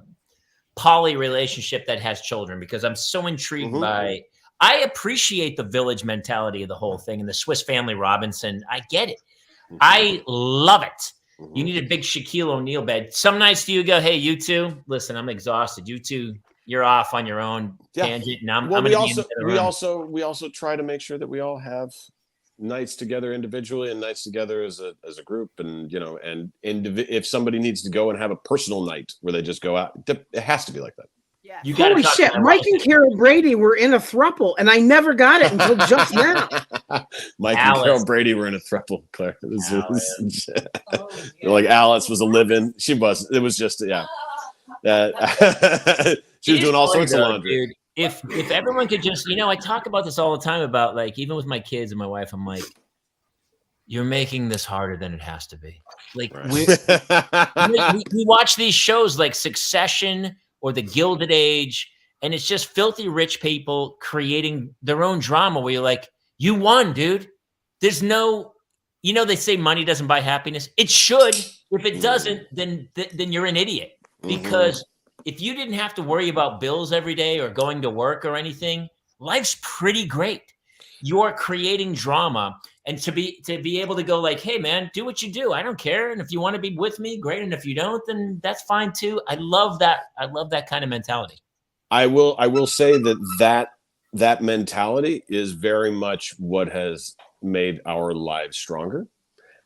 poly relationship that has children because I'm so intrigued by. I appreciate the village mentality of the whole thing and the Swiss Family Robinson. I get it. I love it. You need a big Shaquille O'Neal bed. Some nights do you go, hey, you two, listen, I'm exhausted. You two, you're off on your own tangent. And we also try to make sure that we all have nights together individually and nights together as a group. And, if somebody needs to go and have a personal night where they just go out, it has to be like that. Yes. You gotta Holy talk to shit! my Mike wife. and Carol Brady were in a throuple, and I never got it until just now. Mike and Alice. Carol Brady were in a throuple, Claire. Alice. Like Alice was a living. She was. It was just yeah. She was It is doing all funny sorts of though, laundry. dude. If everyone could just, I talk about this all the time about like even with my kids and my wife, I'm like, you're making this harder than it has to be. Like we watch these shows like Succession or The Gilded Age, and it's just filthy rich people creating their own drama where you're like, you won, dude. There's no, they say money doesn't buy happiness. It should. If it doesn't, then you're an idiot. Because if you didn't have to worry about bills every day or going to work or anything, life's pretty great. You're creating drama. And to be able to go like, hey man, do what you do. I don't care. And if you want to be with me, great. And if you don't, then that's fine too. I love that. I love that kind of mentality. I will say that mentality is very much what has made our lives stronger.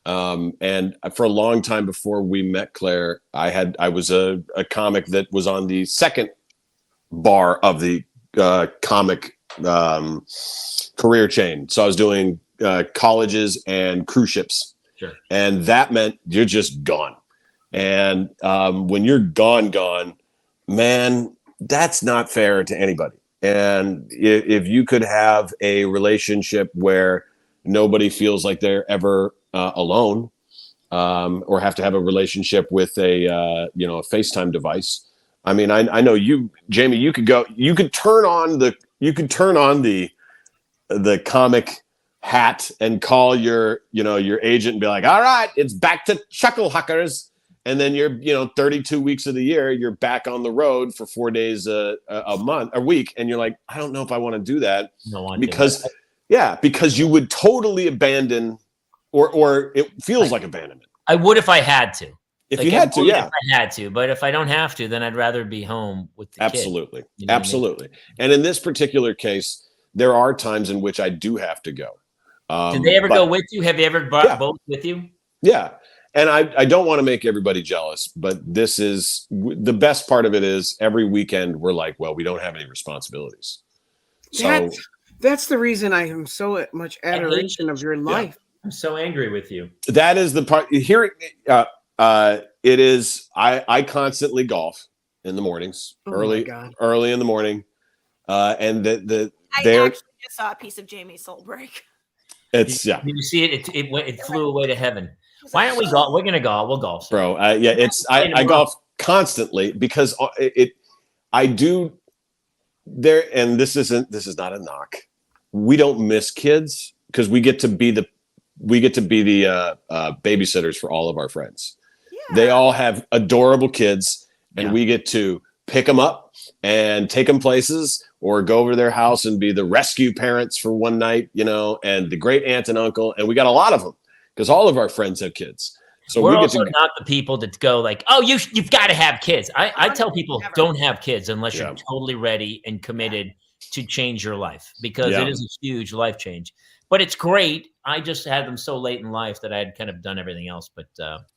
And for a long time before we met Claire, I was a comic that was on the second bar of the comic career chain. So I was doing colleges and cruise ships. Sure. And that meant you're just gone. And when you're gone, man, that's not fair to anybody. And if you could have a relationship where nobody feels like they're ever alone, or have to have a relationship with a FaceTime device. I mean, I know you, Jamie, you could turn on the comic hat and call your agent and be like, all right, it's back to Chucklehuckers. And then you're, 32 weeks of the year, you're back on the road for 4 days a week. And you're like, I don't know if I want to do that because you would totally abandon or it feels like abandonment. I would if I had to. If you had to, yeah. If I had to, but if I don't have to, then I'd rather be home with the Absolutely. kid. Absolutely. I mean? And in this particular case, there are times in which I do have to go. Did they ever go with you? Have you ever brought both with you? Yeah. And I don't want to make everybody jealous, but this is the best part of it is every weekend we're like, well, we don't have any responsibilities. So that's the reason I am so much adoration of your life. Yeah. I'm so angry with you. That is the part here. It is. I constantly golf in the mornings, early in the morning. And I actually just saw a piece of Jamie's soul break. It's Did you see it? It flew away to heaven. Why don't we golf? We're gonna golf. We'll golf, bro. I golf constantly because I do there. And this is not a knock. We don't miss kids because we get to be the babysitters for all of our friends. Yeah. They all have adorable kids, and we get to pick them up and take them places or go over to their house and be the rescue parents for one night, and the great aunt and uncle. And we got a lot of them because all of our friends have kids. So we're also not the people that go like, oh, you've got to have kids. I tell people don't have kids unless you're totally ready and committed to change your life because it is a huge life change. But it's great. I just had them so late in life that I had kind of done everything else. But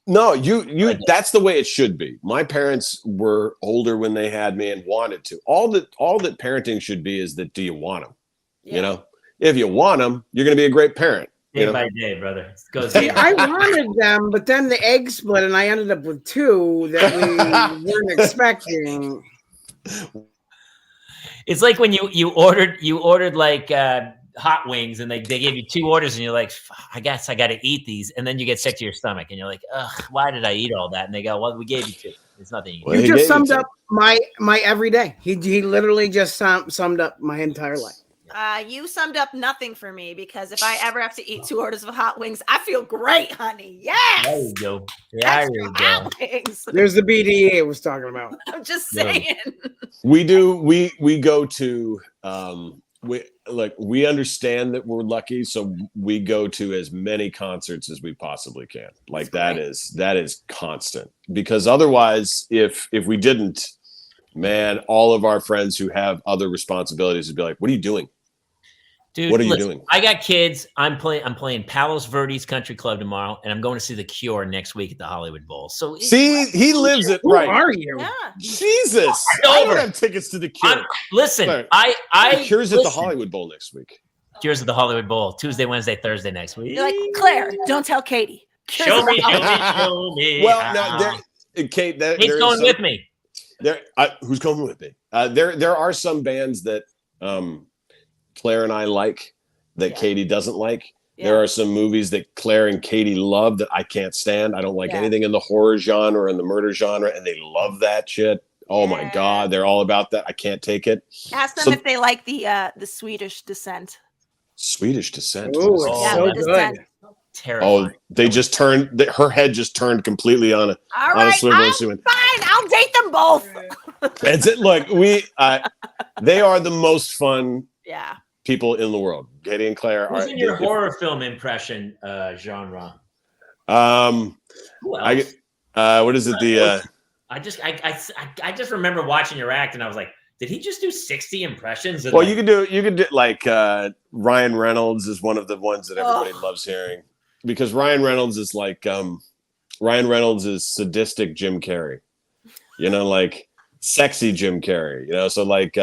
no, you that's the way it should be. My parents were older when they had me and wanted to. All that parenting should be is that do you want them? Yeah. If you want them, you're going to be a great parent. Day by day, brother. I wanted them, but then the egg split, and I ended up with two that we weren't expecting. It's like when you ordered like hot wings, and they gave you two orders, and you're like, I guess I got to eat these, and then you get sick to your stomach, and you're like, ugh, why did I eat all that? And they go, well, we gave you two. It's nothing. You just summed up my everyday. He literally just summed up my entire life. You summed up nothing for me because if I ever have to eat 2 orders of hot wings, I feel great, honey. Yes. There you go. There you go. There's the BDE I was talking about. I'm just saying. We do. We go to. We understand that we're lucky, so we go to as many concerts as we possibly can. Like that is constant because otherwise, if we didn't, man, all of our friends who have other responsibilities would be like, "What are you doing?" Dude, What are you listen, doing? I got kids. I'm playing Palos Verdes Country Club tomorrow, and I'm going to see The Cure next week at the Hollywood Bowl. So See, he lives it Who right. are you? Yeah. Jesus, It's I over. don't have tickets to the Cure. Listen, Sorry. I Cure's at the listen. Hollywood Bowl next week. Cure's at the Hollywood Bowl Tuesday, Wednesday, Thursday next week. You're like, Claire, don't tell Katie. Show me, show me. Well, now Kate, Kate's going with me. Who's going with me? There are some bands that Claire and I like that Katie doesn't like. Yeah. There are some movies that Claire and Katie love that I can't stand. I don't like anything in the horror genre and the murder genre, and they love that shit. Oh my God, they're all about that. I can't take it. Ask them if they like the Swedish Descent. Swedish Descent. Oh, it's so the good. Descent. Terrifying. Oh, they just turned. Her head just turned completely on a All on a right, swivel. fine. I'll date them both. That's it. Look, they are the most fun Yeah. people in the world. Katie and Claire Who's are. in your horror film impression genre? Who else? What is it? I just remember watching your act, and I was like, did he just do 60 impressions? Well, you could do like Ryan Reynolds is one of the ones that everybody loves hearing, because Ryan Reynolds is like Ryan Reynolds is sadistic Jim Carrey, like sexy Jim Carrey, so like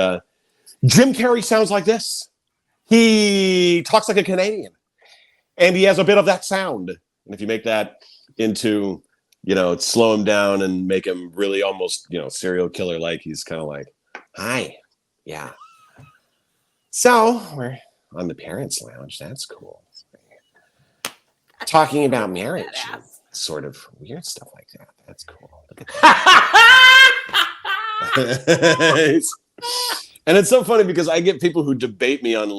Jim Carrey sounds like this. He talks like a Canadian, and he has a bit of that sound. And if you make that into, slow him down and make him really almost, serial killer like, he's kind of like, hi, yeah. So we're on the parents' lounge. That's cool. Talking about marriage, and sort of weird stuff like that. That's cool. Look at that. And it's so funny because I get people who debate me on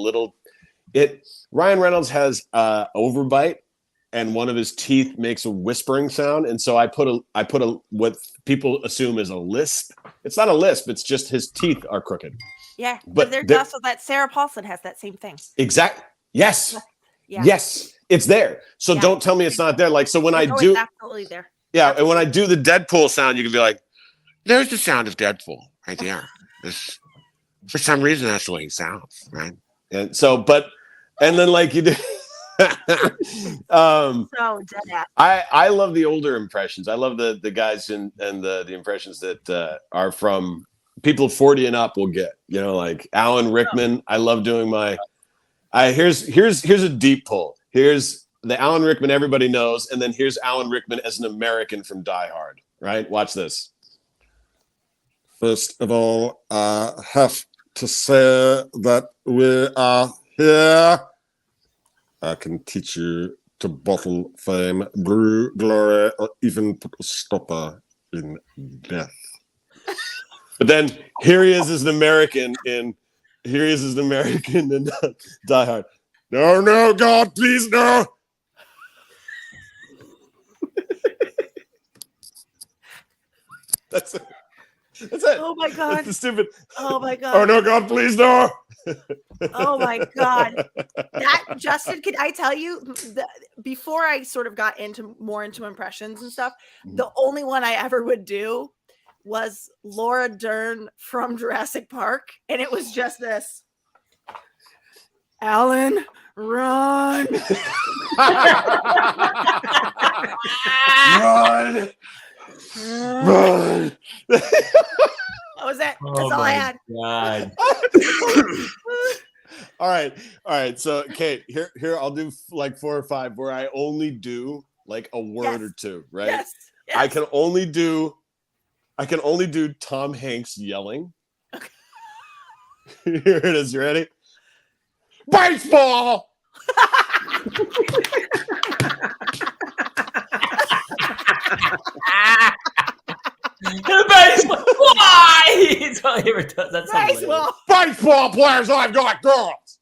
Ryan Reynolds has overbite, and one of his teeth makes a whispering sound, and so I put a what people assume is a lisp. It's not a lisp. It's just his teeth are crooked. Yeah, but there's also that Sarah Paulson has that same thing. Exact. Yes. Yeah. Yes, it's there. So don't tell me it's not there. Like, so when I do, absolutely there. Yeah, and when I do the Deadpool sound, you can be like, "There's the sound of Deadpool right there." For some reason, that's the way he sounds, right? And so, and then like you do. So dead ass. I love the older impressions. I love the guys and the impressions that are from people 40 and up will get, like Alan Rickman. I love doing here's a deep pull. Here's the Alan Rickman everybody knows, and then here's Alan Rickman as an American from Die Hard, right? Watch this. First of all, I have to say that we are here. I can teach you to bottle fame, brew glory, or even put a stopper in death. But then here he is as an American in Die Hard. No, God, please, no. That's it. Oh my God. That's the stupid. Oh my God. Oh no, God, please, no. Oh my God. That, Justin, can I tell you, before I sort of got more into impressions and stuff, the only one I ever would do was Laura Dern from Jurassic Park. And it was just this. Alan, run. Run. Run. That was it. That's all I had. God. All right. So, Kate, here I'll do like 4 or 5 where I only do like a word or two, right? Yes. I can only do Tom Hanks yelling. Okay. Here it is. You ready? Baseball. Baseball. Why? That's all he ever does. That's Baseball. Baseball players, I've got girls.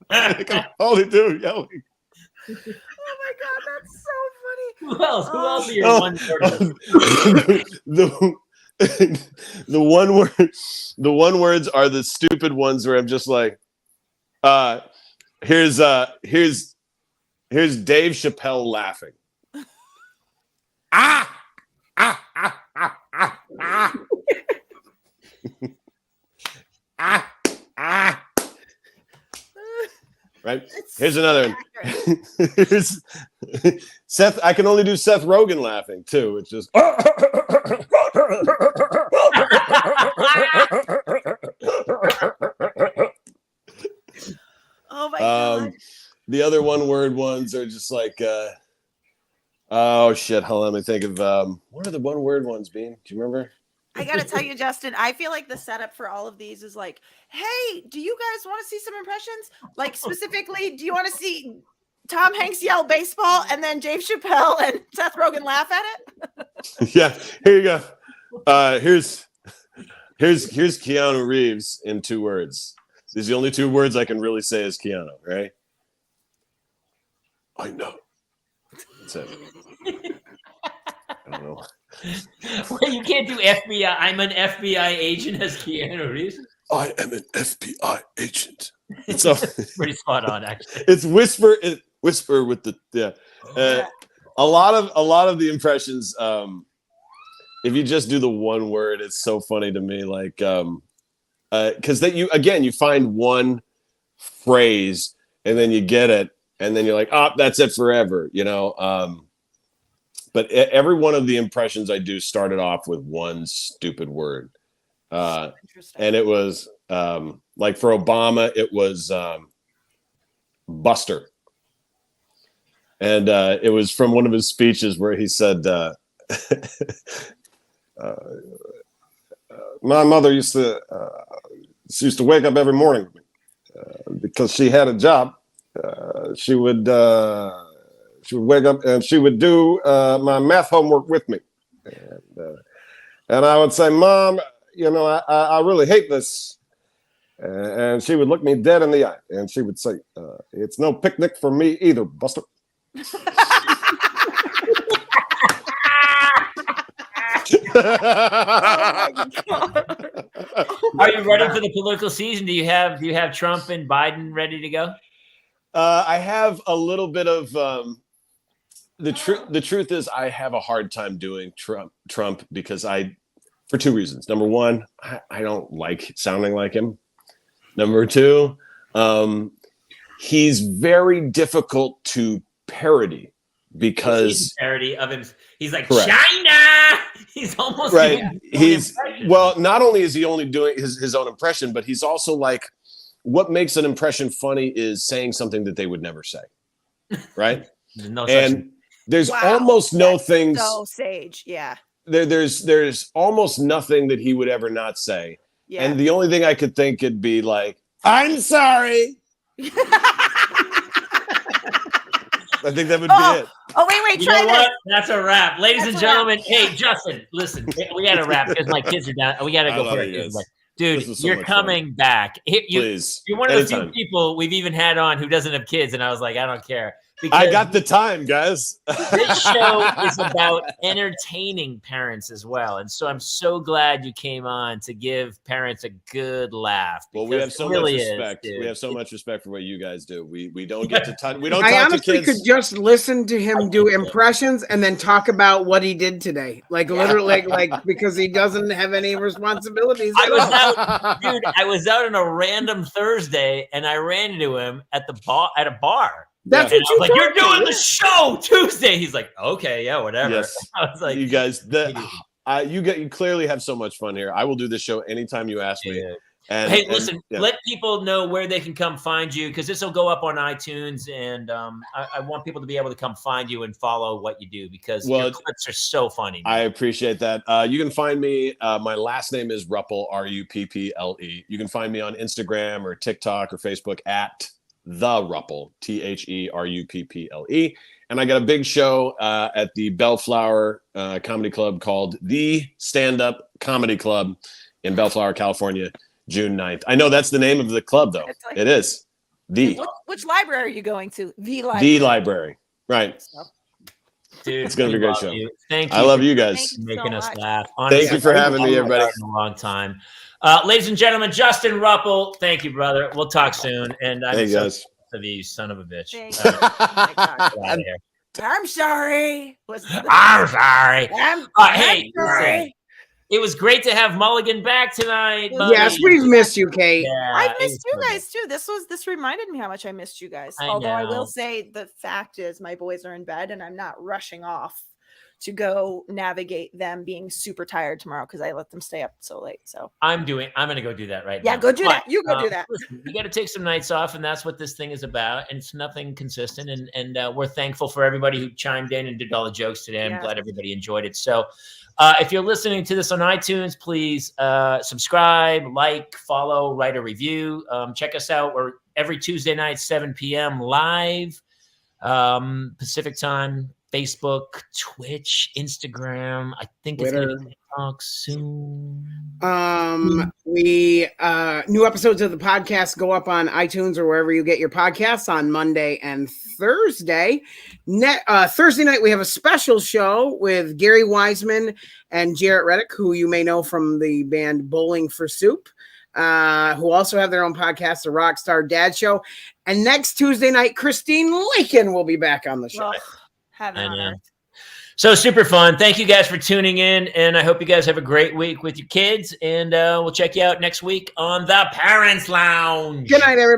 I can only do yelling. Oh my God, that's so funny. Who else? Who else are your one The one words are the stupid ones where I'm just like, here's Dave Chappelle laughing. Ah! Ah! Ah! Ah! Ah! Ah! Ah! Ah! right? It's Here's another accurate. one. Here's Seth. I can only do Seth Rogen laughing too. It's just. Oh my god. The other one-word ones are just like, oh shit. Hold on, let me think of what are the one-word ones, Bean? Do you remember? I gotta tell you, Justin, I feel like the setup for all of these is like, hey, do you guys want to see some impressions? Like specifically, do you want to see Tom Hanks yell baseball and then Dave Chappelle and Seth Rogen laugh at it? Yeah, here you go. Here's Keanu Reeves in 2 words. These are the only 2 words I can really say as Keanu, right? I know. That's it. I don't know. Well, you can't do FBI. I'm an FBI agent as Keanu Reeves. I am an FBI agent. So Pretty spot on, actually. it's whisper with the a lot of the impressions. If you just do the one word, it's so funny to me. Like because that you find one phrase and then you get it and then you're like, oh, that's it forever, you know. But every one of the impressions I do started off with one stupid word. And it was like for Obama, it was Buster. And it was from one of his speeches where he said, my mother used to wake up every morning because she had a job. She would wake up and she would do my math homework with me. And I would say, Mom, you know, I really hate this. And she would look me dead in the eye and she would say, it's no picnic for me either, Buster. Are you ready for the political season? Do you have Trump and Biden ready to go? I have a little bit of the truth is I have a hard time doing Trump because for 2 reasons. Number one, I don't like sounding like him. Number two, he's very difficult to parody because parody of him. He's like correct. China. He's almost right. Not only is he only doing his own impression, but he's also like, what makes an impression funny is saying something that they would never say, right? There's almost no things. So sage, yeah. There's almost nothing that he would ever not say, Yeah. and the only thing I could think could be like, "I'm sorry." I think that would be it. Oh, wait, You try know this. what? That's a wrap. Ladies That's and a wrap. gentlemen, hey, Justin, listen, we got to wrap because my kids are down. We got to I go love for you it. guys. Like, dude, This was so you're much coming back. Please. You're one of the Anytime. few people we've even had on who doesn't have kids, and I was like, I don't care. I got the time, guys. This show is about entertaining parents as well. And so I'm so glad you came on to give parents a good laugh. Well, we have so much respect. We have so much respect for what you guys do. We don't get to talk. We don't I talk to honestly kids. could just listen to him do impressions and then talk about what he did today. Like literally, like because he doesn't have any responsibilities. I was out, dude. I was out on a random Thursday, and I ran into him at a bar. That's And what I was like, you "You're doing the show Tuesday." He's like, "Okay, yeah, whatever." Yes. I was like, You guys, you clearly have so much fun here. I will do this show anytime you ask me. Yeah. And, hey, listen, let people know where they can come find you because this will go up on iTunes, and I want people to be able to come find you and follow what you do because your clips are so funny. I appreciate that. You can find me. My last name is Rupple, Rupple. You can find me on Instagram or TikTok or Facebook at The Rupple, TheRupple. And I got a big show at the Bellflower Comedy Club called The Stand Up Comedy Club in Bellflower, California, June 9th. I know that's the name of the club, though. Like, it is. Which library are you going to? The library. The library. Right. Dude, it's going to be a great show. Thank you. I love you guys. Thank you making so us much. laugh. Honestly, thank you for having me, everybody. In a long time. Ladies and gentlemen, Justin Rupple. Thank you, brother. We'll talk soon. And I'm hey, guys. Of you, son of a bitch. I'm sorry. I'm sorry. I'm Hey, sorry. It was great to have Mulligan back tonight. Yes, buddy. we've missed you, Kate. Yeah, I've it missed was you so guys too. This reminded me how much I missed you guys. I Although I know. will say the fact is my boys are in bed and I'm not rushing off to go navigate them being super tired tomorrow because I let them stay up so late. So I'm going to go do that right now. yeah, go do But, that. You go do that. Listen, you got to take some nights off, and that's what this thing is about. And it's nothing consistent. And we're thankful for everybody who chimed in and did all the jokes today. I'm Yes. glad everybody enjoyed it. So if you're listening to this on iTunes, please subscribe, like, follow, write a review. Check us out. We're every Tuesday night, 7 p.m. live, Pacific time. Facebook, Twitch, Instagram. I think it's going to be TikTok soon. We new episodes of the podcast go up on iTunes or wherever you get your podcasts on Monday and Thursday. Thursday night we have a special show with Gary Wiseman and Jarrett Reddick, who you may know from the band Bowling for Soup, who also have their own podcast, The Rockstar Dad Show. And next Tuesday night, Christine Lakin will be back on the show. Heaven on earth. So super fun. Thank you guys for tuning in, and I hope you guys have a great week with your kids, and we'll check you out next week on the Parents Lounge. Good night, everybody.